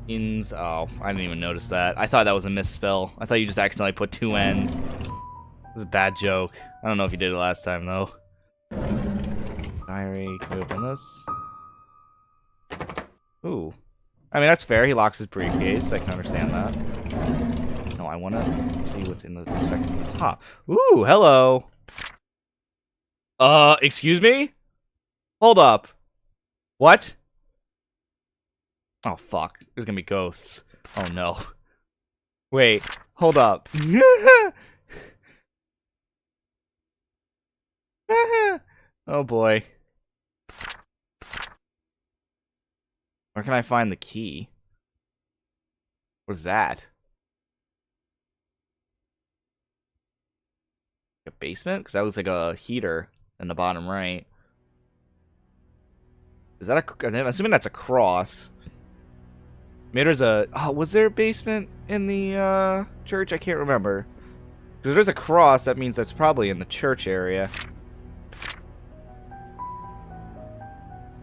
Inns. Oh, I didn't even notice that. I thought that was a misspell. I thought you just accidentally put 2 N's. It was a bad joke. I don't know if you did it last time though. Diary. Can we open this? Ooh. I mean, that's fair. He locks his briefcase. I can understand that. No, I want to see what's in the second from the top. Ooh, hello. Excuse me? Hold up. What? Oh, fuck. There's gonna be ghosts. Oh, no. Wait. Hold up. Oh, boy. Where can I find the key? What is that? A basement? Because that looks like a heater in the bottom right. Is that a... I'm assuming that's a cross. Maybe there's a... Oh, was there a basement in the church? I can't remember. Because there's a cross, that means that's probably in the church area.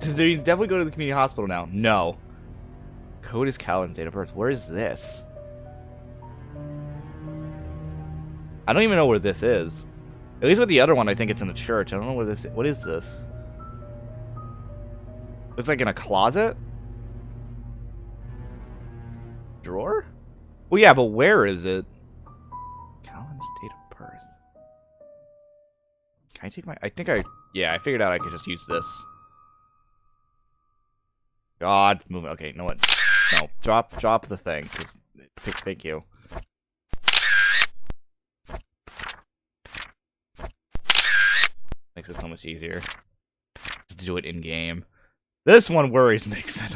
Does it means definitely go to the community hospital now? No. Code is Calvin's date of birth. Where is this? I don't even know where this is. At least with the other one, I think it's in the church. I don't know where this is. What is this? Looks like in a closet? Drawer? Well, yeah, but where is it? Calvin's date of birth. Can I take my... I think I... Yeah, I figured out I could just use this. God, move it. Okay, you know what? No, drop the thing. Just thank you. Makes it so much easier. Just do it in game. This one worries me because I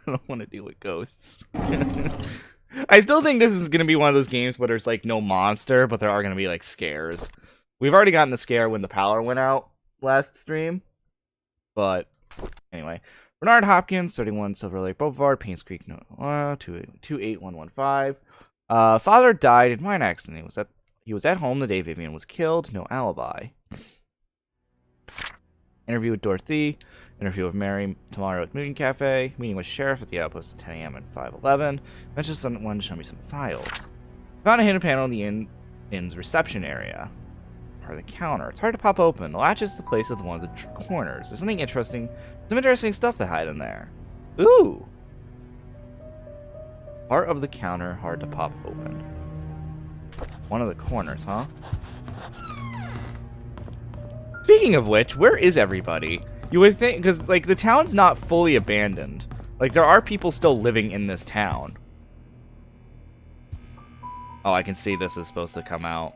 don't want to deal with ghosts. I still think this is gonna be one of those games where there's like no monster, but there are gonna be like scares. We've already gotten the scare when the power went out last stream, but anyway. Bernard Hopkins, 31 Silver Lake Boulevard, Painscreek, no, 28115. Father died in mine accident. He was at home the day Vivian was killed. No alibi. Interview with Dorothy. Interview with Mary tomorrow at Moon Cafe. Meeting with Sheriff at the outpost at 10 a.m. and 5:11. Mention someone to show me some files. Found a hidden panel in the inn's reception area. Part of the counter. It's hard to pop open. The latch is the place of one of the corners. There's something interesting. Some interesting stuff to hide in there. Ooh! Part of the counter, hard to pop open. One of the corners, huh? Speaking of which, where is everybody? You would think, because, like, the town's not fully abandoned. Like, there are people still living in this town. Oh, I can see this is supposed to come out.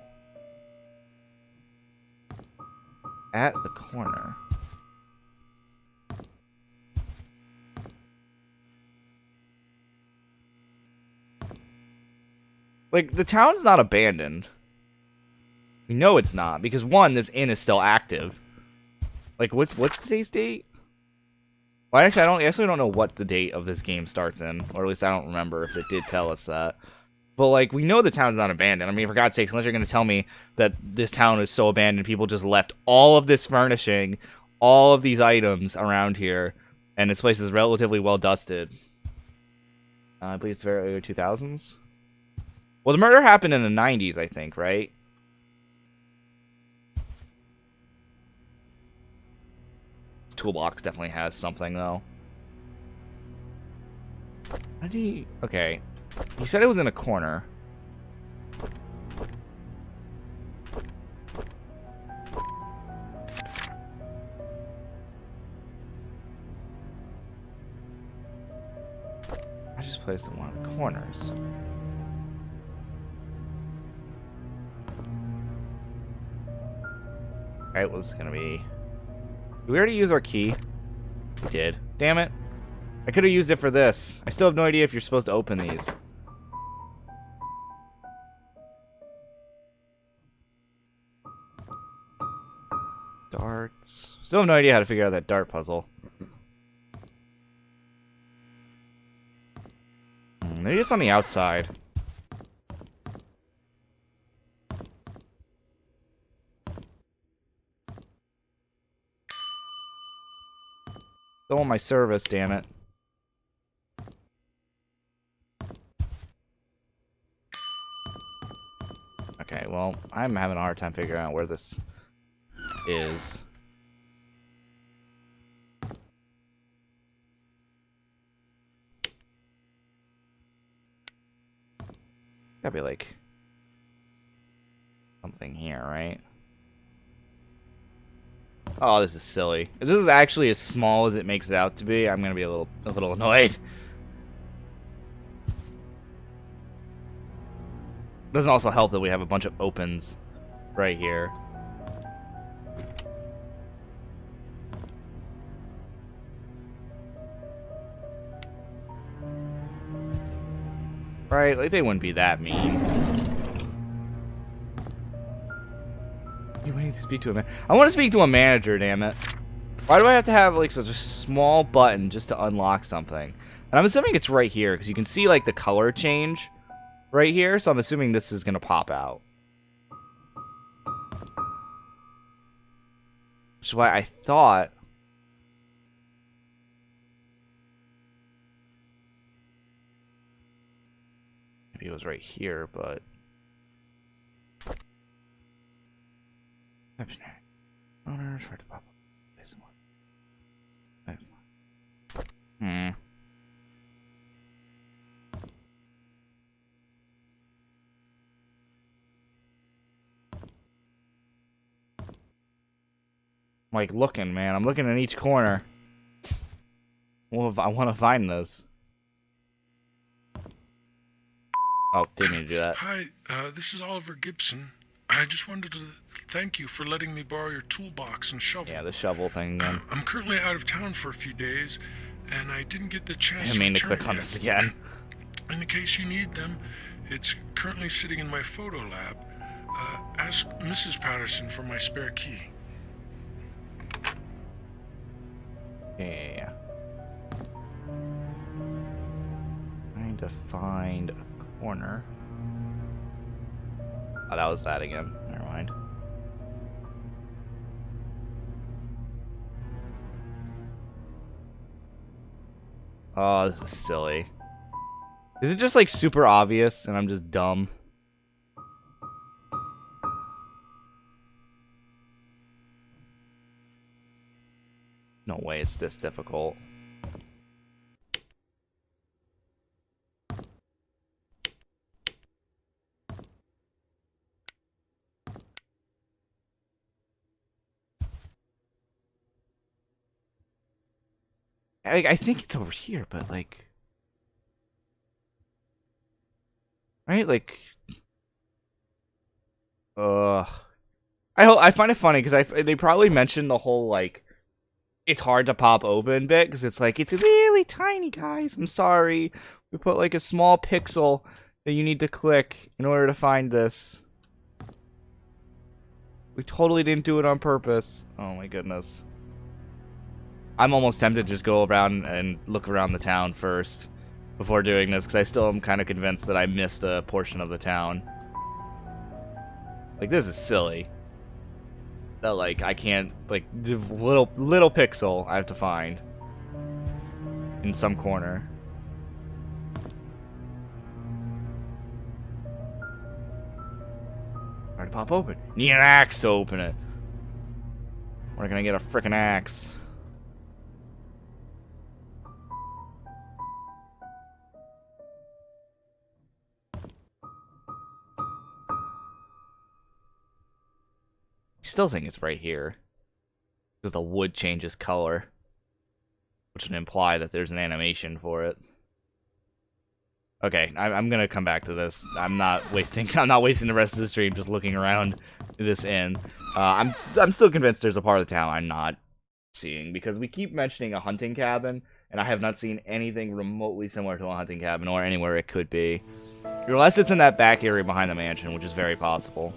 At the corner. Like, the town's not abandoned. We know it's not, because one, this inn is still active. Like, what's today's date? Well, actually, I actually don't know what the date of this game starts in, or at least I don't remember if it did tell us that. But, like, we know the town's not abandoned. I mean, for God's sakes, unless you're going to tell me that this town is so abandoned, people just left all of this furnishing, all of these items around here, and this place is relatively well dusted. I believe it's very early 2000s. Well, the murder happened in the 90s, I think, right? This toolbox definitely has something, though. How did he... Okay. He said it was in a corner. I just placed it in one of the corners. Alright, what's this gonna be? Did we already use our key? We did. Damn it. I could have used it for this. I still have no idea if you're supposed to open these. Darts. Still have no idea how to figure out that dart puzzle. Maybe it's on the outside. Still on my service, damn it. Okay, well, I'm having a hard time figuring out where this is. Gotta be like something here, right? Oh, this is silly. If this is actually as small as it makes it out to be, I'm gonna be a little annoyed. Doesn't also help that we have a bunch of opens right here. Right, like they wouldn't be that mean. You need to speak to a man. I want to speak to a manager, damn it. Why do I have to have like such a small button just to unlock something? And I'm assuming it's right here because you can see like the color change right here. So I'm assuming this is gonna pop out. Which is why I thought. Maybe it was right here, but. Owner tried to pop up. I'm like looking, man. I'm looking in each corner. Well, I want to find this. Oh, didn't mean to do that. Hi, this is Oliver Gibson. I just wanted to thank you for letting me borrow your toolbox and shovel. Yeah, the shovel thing again. I'm currently out of town for a few days, and I didn't get the chance I to mean to return click on yet. this again. In the case you need them, it's currently sitting in my photo lab. Ask Mrs. Patterson for my spare key. Yeah. Trying to find a corner. Oh, that was that again. Never mind. Oh, this is silly. Is it just like super obvious and I'm just dumb? No way it's this difficult. I think it's over here, but like, right? Like, I find it funny because they probably mentioned the whole like, it's hard to pop open bit because it's like it's really tiny, guys. I'm sorry, we put like a small pixel that you need to click in order to find this. We totally didn't do it on purpose. Oh my goodness. I'm almost tempted to just go around and look around the town first before doing this, because I still am kind of convinced that I missed a portion of the town. Like, this is silly. That, like, I can't, like, the little pixel I have to find in some corner. Try to pop open. Need an axe to open it. Where can I get a frickin' axe? I still think it's right here. Because the wood changes color. Which would imply that there's an animation for it. Okay, I'm gonna come back to this. I'm not wasting the rest of the stream just looking around this inn. I'm still convinced there's a part of the town I'm not seeing, because we keep mentioning a hunting cabin, and I have not seen anything remotely similar to a hunting cabin or anywhere it could be. Unless it's in that back area behind the mansion, which is very possible.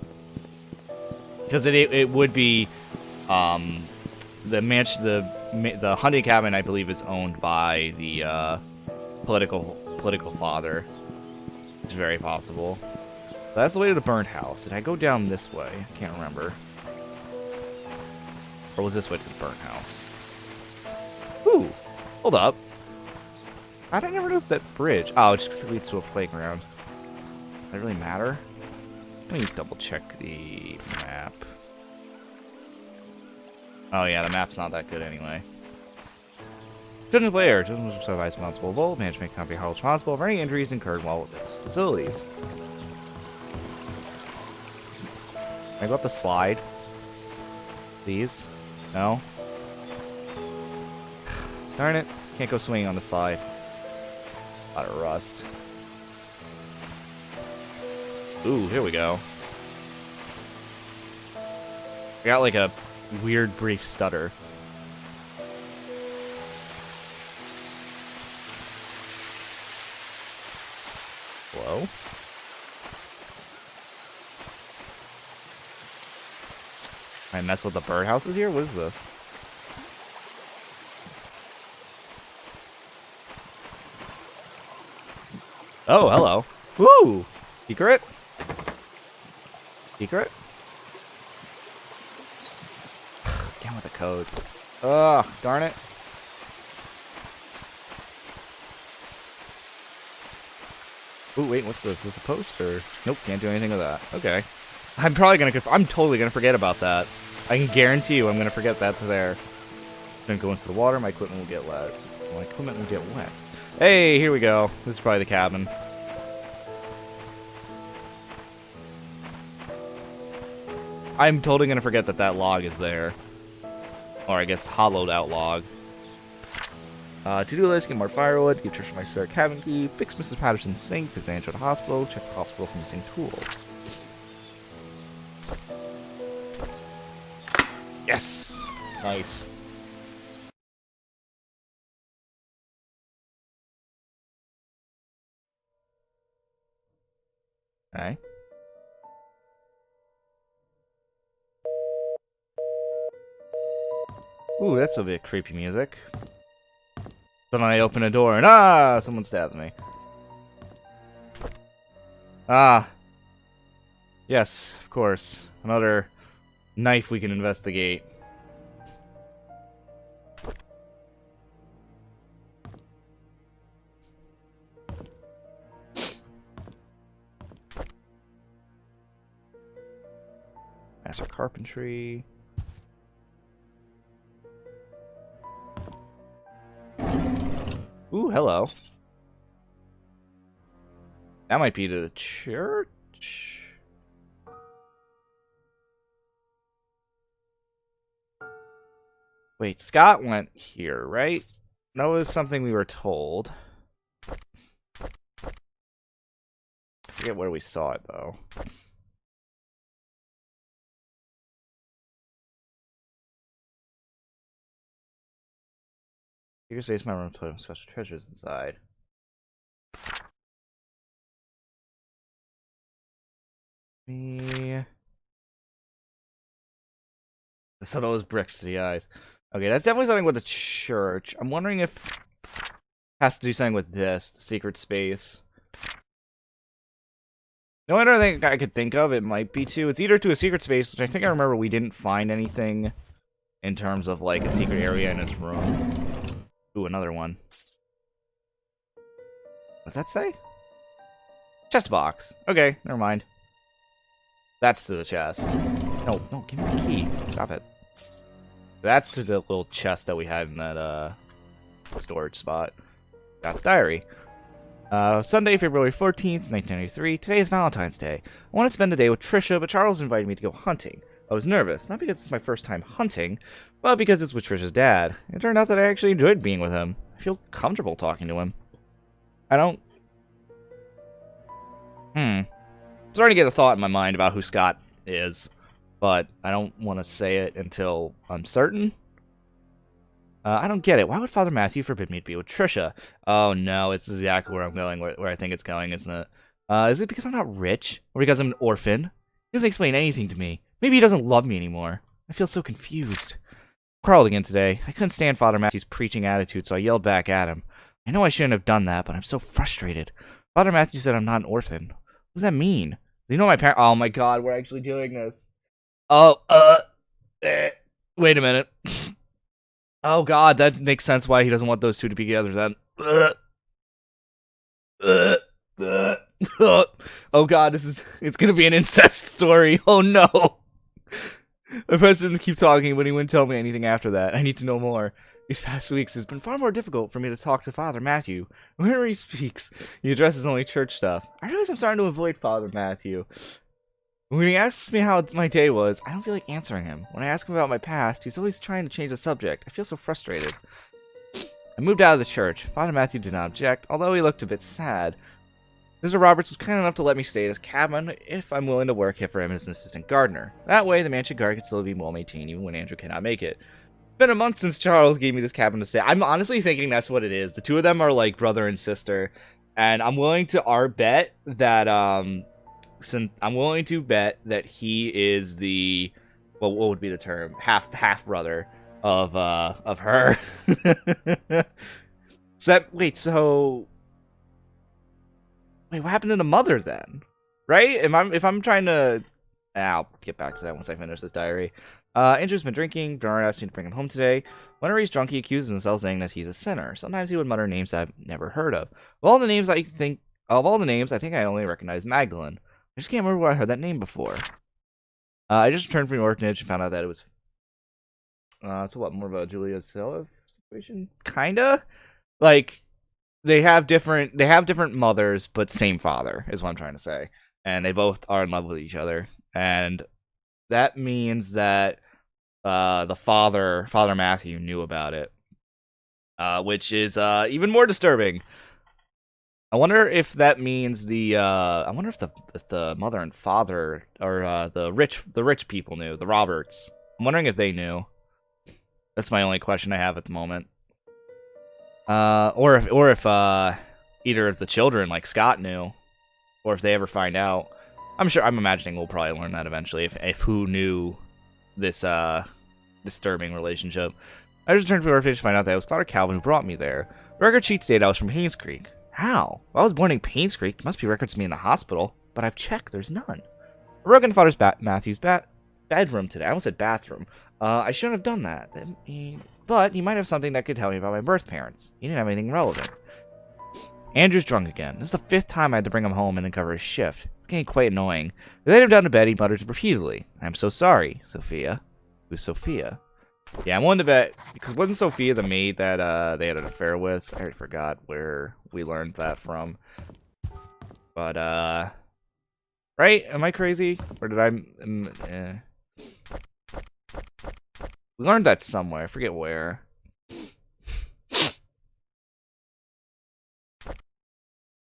Because it would be the hunting cabin, I believe, is owned by the political father. It's very possible. So that's the way to the burnt house. Did I go down this way? I can't remember. Or was this way to the burnt house? Ooh, hold up. How did I never notice that bridge? Oh, it's just leads to a playground. Does that really matter? Let me double check the map. Oh yeah, the map's not that good anyway. Children's player, children are responsible. Bowl management can't be held responsible for any injuries incurred while with its facilities. Can I go up the slide? Please? No? Darn it. Can't go swinging on the slide. A lot of rust. Ooh, here we go. I got like a weird brief stutter. Hello? Can I mess with the birdhouses here? What is this? Oh, hello. Woo! Secret? Secret? Again with the codes. Ugh, darn it. Ooh, wait, what's this? Is this a poster? Nope, can't do anything with that. Okay. I'm totally gonna forget about that. I can guarantee you I'm gonna forget that's there. I'm gonna go into the water, my equipment will get wet. My equipment will get wet. Hey, here we go. This is probably the cabin. I'm totally gonna forget that that log is there. Or I guess hollowed out log. To-do list, get more firewood, give Trisha my spare cabin key, fix Mrs. Patterson's sink, visit Angela to the hospital, check the hospital for missing tools. Yes! Nice. Okay. Ooh, that's a bit creepy music. Then I open a door and someone stabs me. Ah. Yes, of course. Another knife we can investigate. Master carpentry. Ooh, hello. That might be to the church. Wait, Scott went here, right? That was something we were told. I forget where we saw it, though. Secret space, my room, put special treasures inside. Me. So those bricks to the eyes. Okay, that's definitely something with the church. I'm wondering if it has to do something with this, the secret space. No other thing I could think of, it might be to. It's either to a secret space, which I think I remember we didn't find anything in terms of, like, a secret area in his room. Ooh, another one. What's that say? Chest box. Okay, never mind. That's to the chest. No, no, give me the key. Stop it. That's to the little chest that we had in that, storage spot. That's diary. Sunday, February 14th, 1993. Today is Valentine's Day. I want to spend the day with Trisha, but Charles invited me to go hunting. I was nervous, not because it's my first time hunting, but because it's with Trisha's dad. It turned out that I actually enjoyed being with him. I feel comfortable talking to him. I don't... I'm starting to get a thought in my mind about who Scott is, but I don't want to say it until I'm certain. I don't get it. Why would Father Matthew forbid me to be with Trisha? Oh no, it's exactly where I'm going, where I think it's going, isn't it? Is it because I'm not rich? Or because I'm an orphan? He doesn't explain anything to me. Maybe he doesn't love me anymore. I feel so confused. Quarreled again today. I couldn't stand Father Matthew's preaching attitude, so I yelled back at him. I know I shouldn't have done that, but I'm so frustrated. Father Matthew said I'm not an orphan. What does that mean? Do you know my parents? Oh my god, we're actually doing this. Oh, wait a minute. Oh god, that makes sense why he doesn't want those two to be together then. Oh god, it's gonna be an incest story. Oh no. I pressed him to keep talking, but he wouldn't tell me anything after that. I need to know more. These past weeks it's been far more difficult for me to talk to Father Matthew. Whenever he speaks, he addresses only church stuff. I realize I'm starting to avoid Father Matthew. When he asks me how my day was, I don't feel like answering him. When I ask him about my past, he's always trying to change the subject. I feel so frustrated. I moved out of the church. Father Matthew did not object, although he looked a bit sad. Mr. Roberts was kind enough to let me stay at his cabin if I'm willing to work here for him as an assistant gardener. That way, the mansion garden can still be well maintained even when Andrew cannot make it. It's been a month since Charles gave me this cabin to stay. I'm honestly thinking that's what it is. The two of them are like brother and sister, and I'm willing to bet that he is the what would be the term half brother of her. Wait, what happened to the mother then? Right? If I'm trying to, I'll get back to that once I finish this diary. Andrew's been drinking. Bernard asked me to bring him home today. Whenever he's drunk, he accuses himself, saying that he's a sinner. Sometimes he would mutter names I've never heard of. Of all the names, I think I only recognize Magdalene. I just can't remember where I heard that name before. I just returned from the orphanage and found out that it was. So what? More of a Julia Silva situation? Kinda. Like they have different mothers, but same father is what I'm trying to say, and they both are in love with each other, and that means that the Father Matthew knew about it, which is even more disturbing. I wonder if that means I wonder if the mother and father or the rich people knew, the Roberts. I'm wondering if they knew. That's my only question I have at the moment. Or if either of the children, like Scott, knew, or if they ever find out. I'm imagining we'll probably learn that eventually. If who knew this disturbing relationship. I just returned from the orphanage to find out that it was Father Calvin who brought me there. The record sheet stated I was from Painscreek. How? Well, I was born in Painscreek. There must be records of me in the hospital, but I've checked. There's none. I broke into Father Matthew's bedroom today. I almost said bathroom. I shouldn't have done that. But he might have something that could tell me about my birth parents. He didn't have anything relevant. Andrew's drunk again. This is the 5th time I had to bring him home and then cover his shift. It's getting quite annoying. They laid him down to bed. He mutters repeatedly. I'm so sorry, Sophia. Who's Sophia? Yeah, I'm willing to bet, because wasn't Sophia the maid that they had an affair with? I already forgot where we learned that from. But, right? Am I crazy? Or did I... We learned that somewhere. I forget where.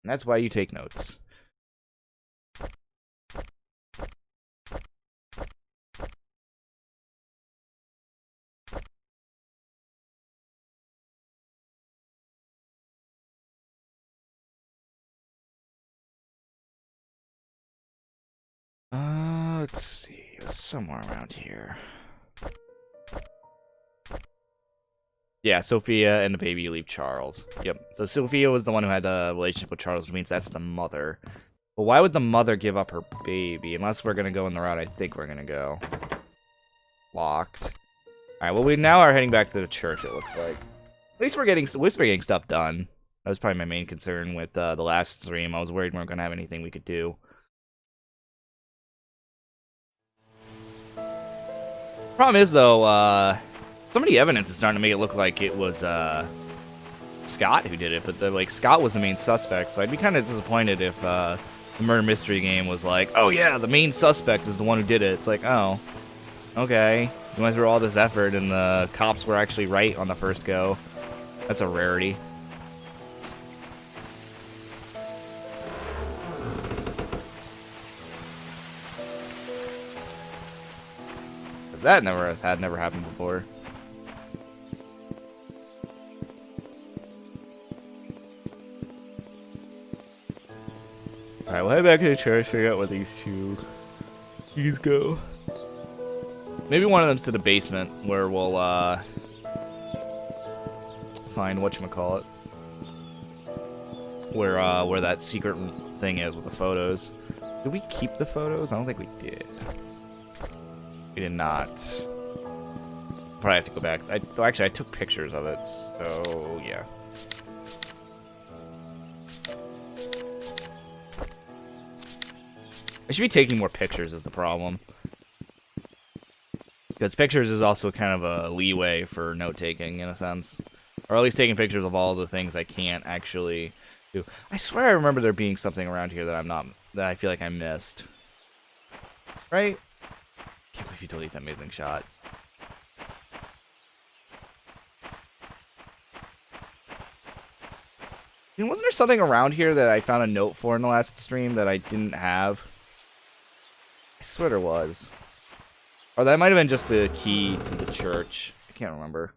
And that's why you take notes. Let's see. It was somewhere around here. Yeah, Sophia and the baby leave Charles. Yep. So Sophia was the one who had the relationship with Charles, which means that's the mother. But why would the mother give up her baby? Unless we're gonna go in the route I think we're gonna go. Locked. Alright, well we now are heading back to the church, it looks like. At least we're getting stuff done. That was probably my main concern with the last stream. I was worried we weren't gonna have anything we could do. Problem is though, some of the evidence is starting to make it look like it was Scott who did it, but Scott was the main suspect, so I'd be kind of disappointed if the murder mystery game was like, oh yeah, the main suspect is the one who did it. It's like, oh, okay, you went through all this effort and the cops were actually right on the first go. That's a rarity. That never happened before. Alright, we'll head back to the church, figure out where these two keys go. Maybe one of them's to the basement, where we'll, find whatchamacallit. Where that secret thing is with the photos. Did we keep the photos? I don't think we did. We did not. Probably have to go back. Actually, I took pictures of it, so yeah. I should be taking more pictures is the problem. Because pictures is also kind of a leeway for note-taking, in a sense. Or at least taking pictures of all the things I can't actually do. I swear I remember there being something around here that I feel like I missed. Right? Can't believe you delete that amazing shot. And wasn't there something around here that I found a note for in the last stream that I didn't have? I swear there was. Or that might have been just the key to the church. I can't remember.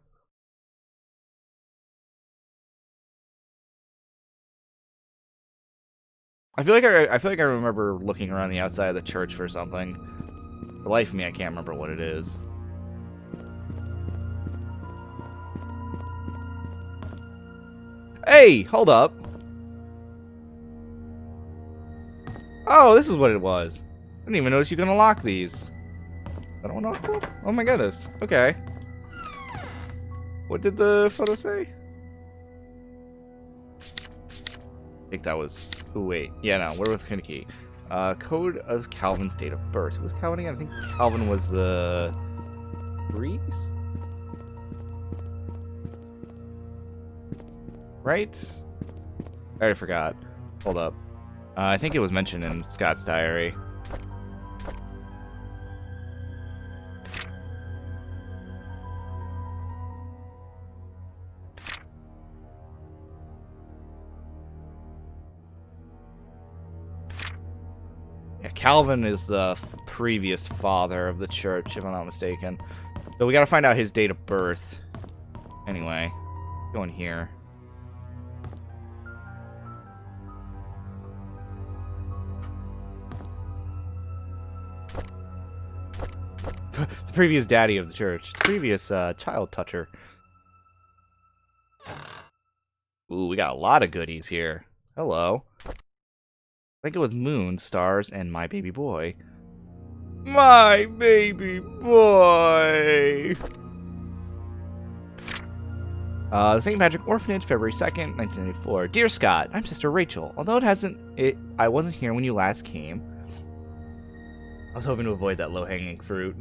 I feel like I remember looking around the outside of the church for something. For the life of me, I can't remember what it is. Hey, hold up. Oh, this is what it was. I didn't even notice you can unlock these. I don't know. Oh my goodness. Okay. What did the photo say? I think that was... Oh, wait. Yeah, no. We're with Kinnicky. Code of Calvin's date of birth. Who was Calvin again? I think Calvin was the... priest? Right? I already forgot. Hold up. I think it was mentioned in Scott's diary. Yeah, Calvin is the previous father of the church, if I'm not mistaken. So we gotta find out his date of birth. Anyway, go in here. The previous daddy of the church. The previous child toucher. Ooh, we got a lot of goodies here. Hello. I think it was moon, stars, and my baby boy. My baby boy! St. Patrick Orphanage, February 2nd, 1994. Dear Scott, I'm Sister Rachel. Although I wasn't here when you last came. I was hoping to avoid that low-hanging fruit.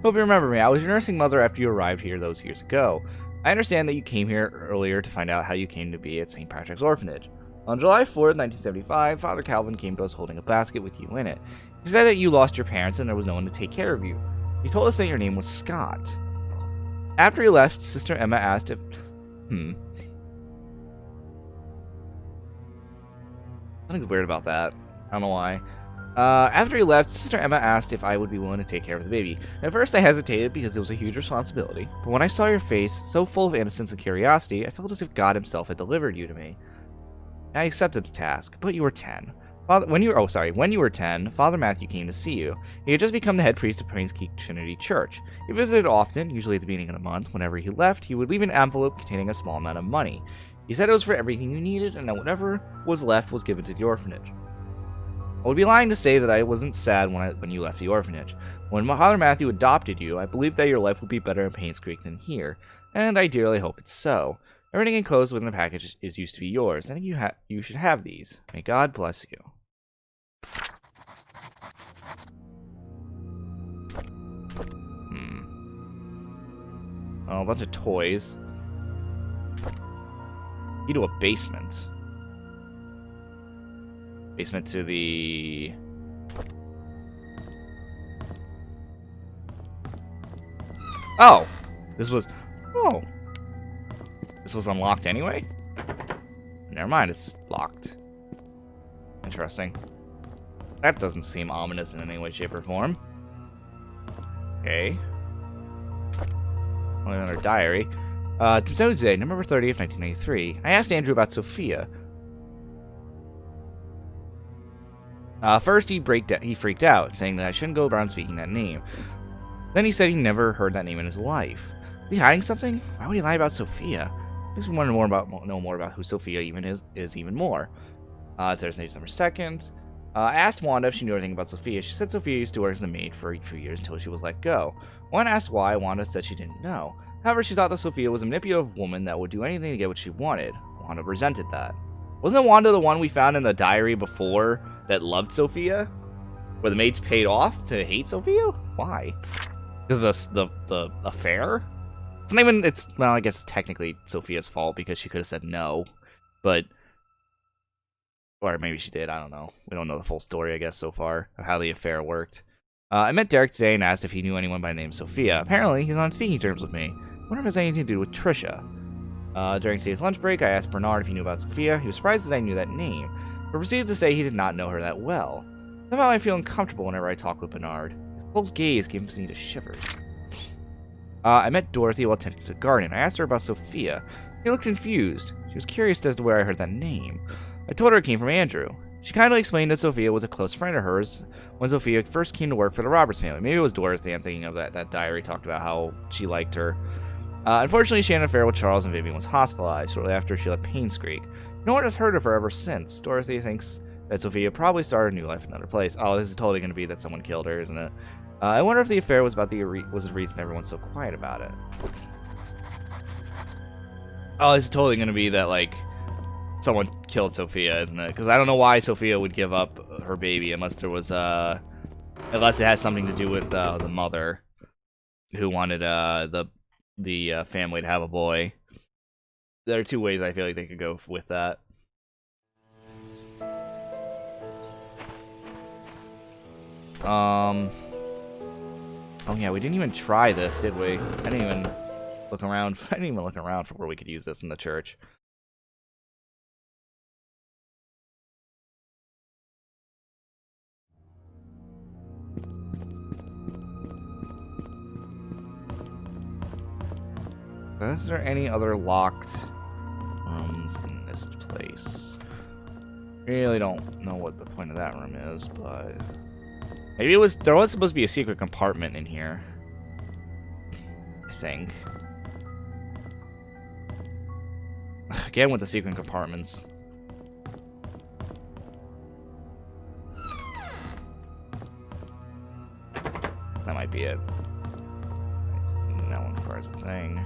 Hope you remember me. I was your nursing mother after you arrived here those years ago. I understand that you came here earlier to find out how you came to be at St. Patrick's Orphanage. On July 4th, 1975, Father Calvin came to us holding a basket with you in it. He said that you lost your parents and there was no one to take care of you. He told us that your name was Scott. After he left, Sister Emma asked if... Something's weird about that. I don't know why. After he left, Sister Emma asked if I would be willing to take care of the baby. At first I hesitated because it was a huge responsibility, but when I saw your face, so full of innocence and curiosity, I felt as if God himself had delivered you to me. I accepted the task, but you were 10. When you were 10, Father Matthew came to see you. He had just become the head priest of Painscreek Trinity Church. He visited often, usually at the beginning of the month. Whenever he left, he would leave an envelope containing a small amount of money. He said it was for everything you needed, and that whatever was left was given to the orphanage. I would be lying to say that I wasn't sad when you left the orphanage. When Father Matthew adopted you, I believed that your life would be better in Painscreek than here, and I dearly hope it's so. Everything enclosed within the package is used to be yours. I think you should have these. May God bless you. Oh, a bunch of toys. Key to a basement. Basement to the... Oh! This was unlocked anyway? Never mind, it's locked. Interesting. That doesn't seem ominous in any way, shape, or form. Okay. Another diary. Tuesday, November 30th, 1993. I asked Andrew about Sophia. First, he freaked out, saying that I shouldn't go around speaking that name. Then he said he never heard that name in his life. Is he hiding something? Why would he lie about Sophia? Makes me want to know more about who Sophia even is even more. Thursday, December 2nd. I asked Wanda if she knew anything about Sophia. She said Sophia used to work as a maid for a few years until she was let go. When asked why, Wanda said she didn't know. However, she thought that Sophia was a manipulative woman that would do anything to get what she wanted. Wanda resented that. Wasn't Wanda the one we found in the diary before that loved Sophia? Where the maids paid off to hate Sophia? Why? Because the affair? It's not even, well, I guess it's technically Sophia's fault because she could have said no. But... Or maybe she did, I don't know. We don't know the full story, I guess, so far, of how the affair worked. I met Derek today and asked if he knew anyone by the name Sophia. Apparently, he's on speaking terms with me. I wonder if it has anything to do with Trisha. During today's lunch break, I asked Bernard if he knew about Sophia. He was surprised that I knew that name, but proceeded to say he did not know her that well. Somehow I feel uncomfortable whenever I talk with Bernard. His cold gaze gives me the shivers. I met Dorothy while tending to the garden. I asked her about Sophia. She looked confused. She was curious as to where I heard that name. I told her it came from Andrew. She kindly explained that Sophia was a close friend of hers when Sophia first came to work for the Roberts family. Maybe it was Dorothy. I'm thinking of that diary talked about how she liked her. Unfortunately, she had an affair with Charles and Vivian was hospitalized shortly after she left Painscreek. No one has heard of her ever since. Dorothy thinks that Sophia probably started a new life in another place. Oh, this is totally going to be that someone killed her, isn't it? I wonder if the affair was the reason everyone's so quiet about it. Oh, this is totally going to be that, like, someone killed Sophia, isn't it? Because I don't know why Sophia would give up her baby unless there was, unless it has something to do with the mother who wanted the family to have a boy. There are two ways I feel like they could go with that. Oh yeah, we didn't even try this, did we? I didn't even look around. I didn't even look around for where we could use this in the church. Is there any other locked rooms in this place? Really don't know what the point of that room is, but maybe there was supposed to be a secret compartment in here. I think. Again with the secret compartments. That might be it. That one requires a thing.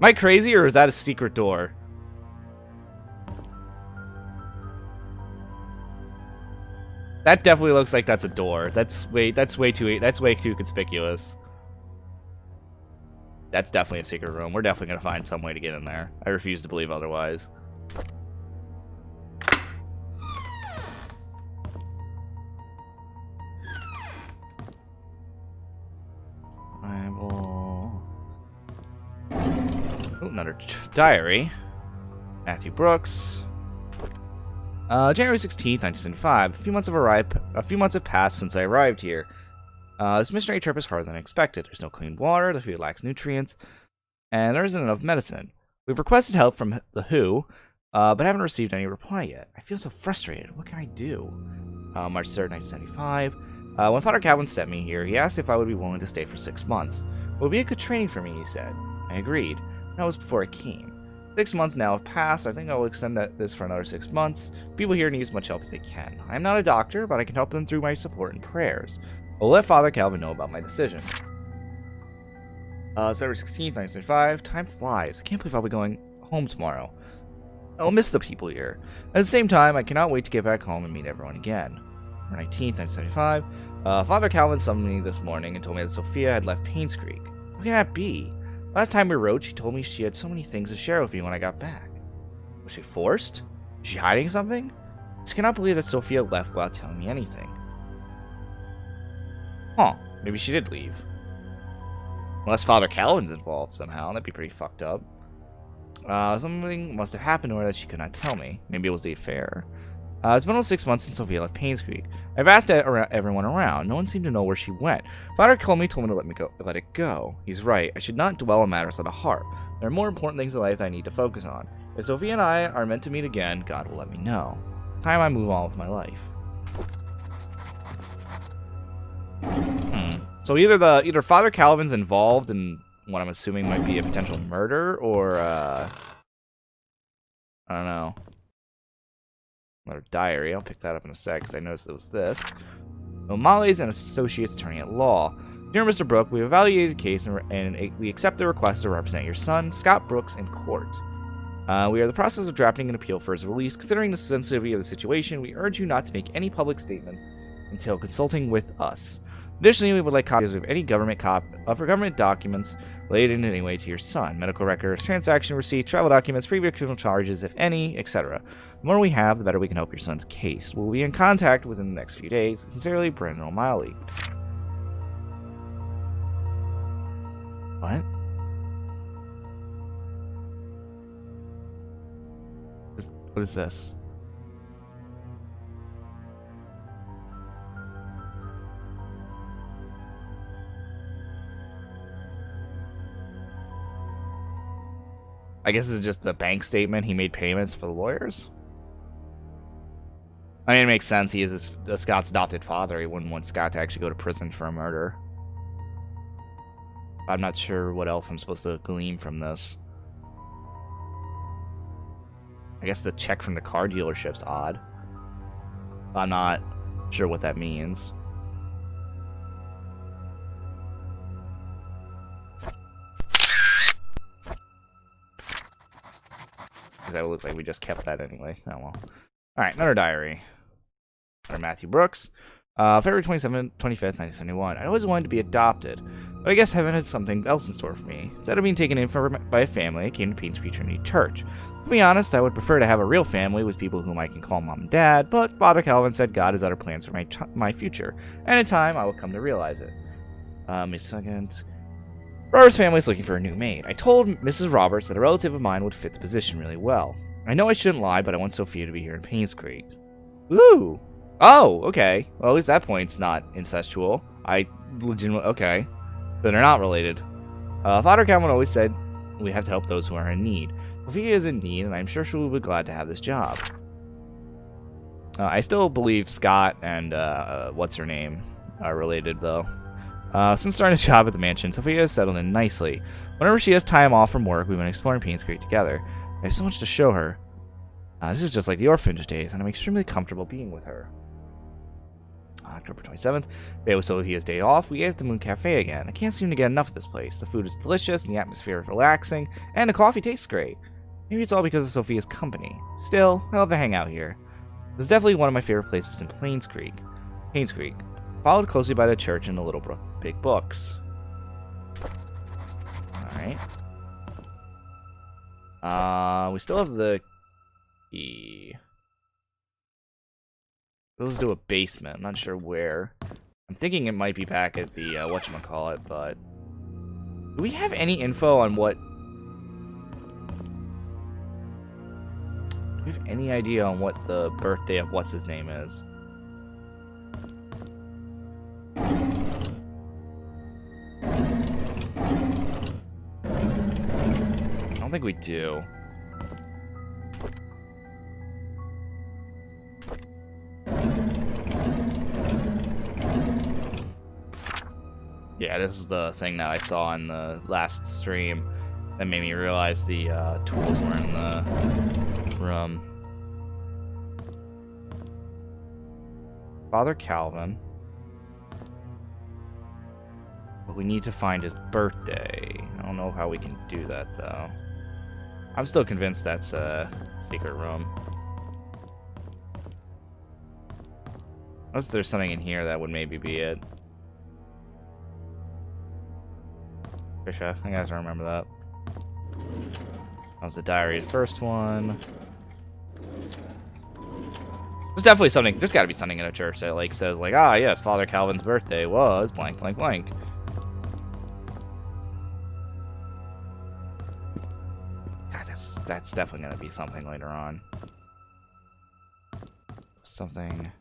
Am I crazy, or is that a secret door? That definitely looks like that's a door. That's way too conspicuous. That's definitely a secret room. We're definitely gonna find some way to get in there. I refuse to believe otherwise. Another diary. Matthew Brooks. January 16th, 1975. A few months have passed since I arrived here. This missionary trip is harder than expected. There's no clean water, the food lacks nutrients, and there isn't enough medicine. We've requested help from the WHO, but haven't received any reply yet. I feel so frustrated. What can I do? March 3rd, 1975. When Father Calvin sent me here, he asked if I would be willing to stay for 6 months. It would be a good training for me, he said. I agreed. That was before I came. 6 months now have passed. I think I will extend this for another 6 months. People here need as much help as they can. I am not a doctor, but I can help them through my support and prayers. I will let Father Calvin know about my decision. September 16th, 1975. Time flies. I can't believe I'll be going home tomorrow. I'll miss the people here. At the same time, I cannot wait to get back home and meet everyone again. September 19th, 1975. Father Calvin summoned me this morning and told me that Sophia had left Painscreek. What can that be? Last time we wrote, she told me she had so many things to share with me when I got back. Was she forced? Is she hiding something? I just cannot believe that Sophia left without telling me anything. Huh, maybe she did leave. Unless Father Calvin's involved somehow, that'd be pretty fucked up. Something must have happened to her that she could not tell me. Maybe it was the affair. It's been almost 6 months since Sophia left Painscreek. I've asked everyone around. No one seemed to know where she went. Father told me to let it go. He's right. I should not dwell on matters of the heart. There are more important things in life that I need to focus on. If Sophia and I are meant to meet again, God will let me know. Time I move on with my life. So either Father Calvin's involved in what I'm assuming might be a potential murder, or I don't know. Another diary. I'll pick that up in a sec because I noticed it was this. O'Malley's an associate attorney at law. Dear Mr. Brooke, we evaluated the case and we accept the request to represent your son, Scott Brooks, in court. We are in the process of drafting an appeal for his release. Considering the sensitivity of the situation, we urge you not to make any public statements until consulting with us. Additionally, we would like copies of any government documents related in any way to your son, medical records, transaction receipts, travel documents, previous criminal charges, if any, etc. The more we have, the better we can help your son's case. We'll be in contact within the next few days. Sincerely, Brandon O'Malley. What? What is this? I guess this is just a bank statement. He made payments for the lawyers. I mean, it makes sense. He is Scott's adopted father. He wouldn't want Scott to actually go to prison for a murder. I'm not sure what else I'm supposed to glean from this. I guess the check from the car dealership's odd. I'm not sure what that means. That looks like we just kept that anyway. Oh well. Alright, another diary. Another Matthew Brooks. February 25th, 1971. I always wanted to be adopted, but I guess heaven had something else in store for me. Instead of being taken in by a family, I came to Painscreek Trinity Church. To be honest, I would prefer to have a real family with people whom I can call mom and dad, but Father Calvin said God has other plans for my future, and in time I will come to realize it. A second. Robert's family is looking for a new maid. I told Mrs. Roberts that a relative of mine would fit the position really well. I know I shouldn't lie, but I want Sophia to be here in Painscreek. Ooh. Oh, okay. Well, at least that point's not incestual. I legitimately... Okay. Then they're not related. Father Calvin always said we have to help those who are in need. Sophia is in need, and I'm sure she will be glad to have this job. I still believe Scott and, what's her name, are related, though. Since starting a job at the mansion, Sophia has settled in nicely. Whenever she has time off from work, we've been exploring Painscreek together. I have so much to show her. This is just like the orphanage days, and I'm extremely comfortable being with her. October 27th, day was Sophia's day off. We ate at the Moon Cafe again. I can't seem to get enough of this place. The food is delicious, and the atmosphere is relaxing, and the coffee tastes great. Maybe it's all because of Sophia's company. Still, I love to hang out here. This is definitely one of my favorite places in Painscreek. Followed closely by the church and the Little Big Books. Alright. We still have the key. Let's do a basement. I'm not sure where. I'm thinking it might be back at the, whatchamacallit, but... Do we have any info on what... Do we have any idea on what the birthday of what's-his-name is? I don't think we do. Yeah, this is the thing that I saw in the last stream that made me realize the tools were in the room. Father Calvin. But we need to find his birthday. I don't know how we can do that, though. I'm still convinced that's a secret room. Unless there's something in here that would maybe be it. Trisha, I guess I remember that. That was the diary, the first one. There's definitely something, there's gotta be something in a church that like says like, ah yes, Father Calvin's birthday was blank blank blank. God, that's definitely gonna be something later on. Something.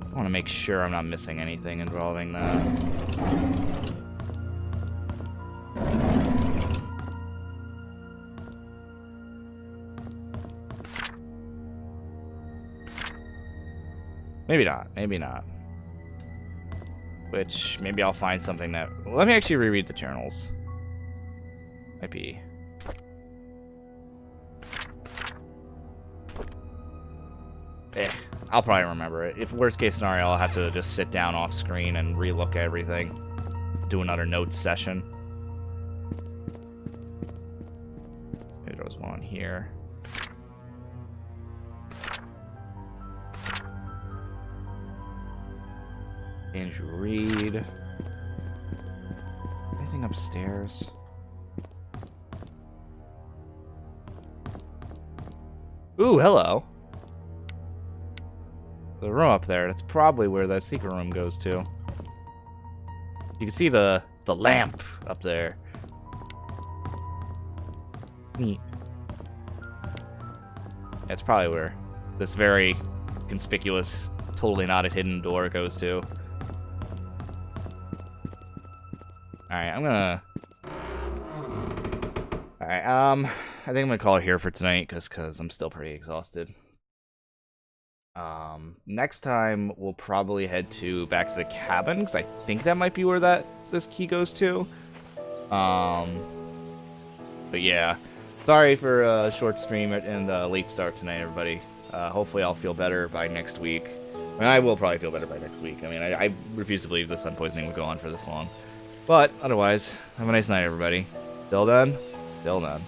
I want to make sure I'm not missing anything involving that. Maybe not. Maybe not. Which, maybe I'll find something that... Well, let me actually reread the journals. Might be... I'll probably remember it. If worst case scenario, I'll have to just sit down off screen and relook at everything. Do another notes session. Maybe there was one here. Andrew Reed. Anything upstairs? Ooh, hello. The room up there, that's probably where that secret room goes to. You can see the lamp up there. Neat. That's probably where this very conspicuous, totally not a hidden door goes to. Alright, Alright, I think I'm gonna call it here for tonight, cause I'm still pretty exhausted. Next time we'll probably head back to the cabin, because I think that might be where this key goes to. But yeah, sorry for a short stream and a late start tonight, everybody. Hopefully I'll feel better by next week. I mean, I will probably feel better by next week. I mean, I refuse to believe the sun poisoning would go on for this long. But otherwise, have a nice night, everybody. Till then, till then.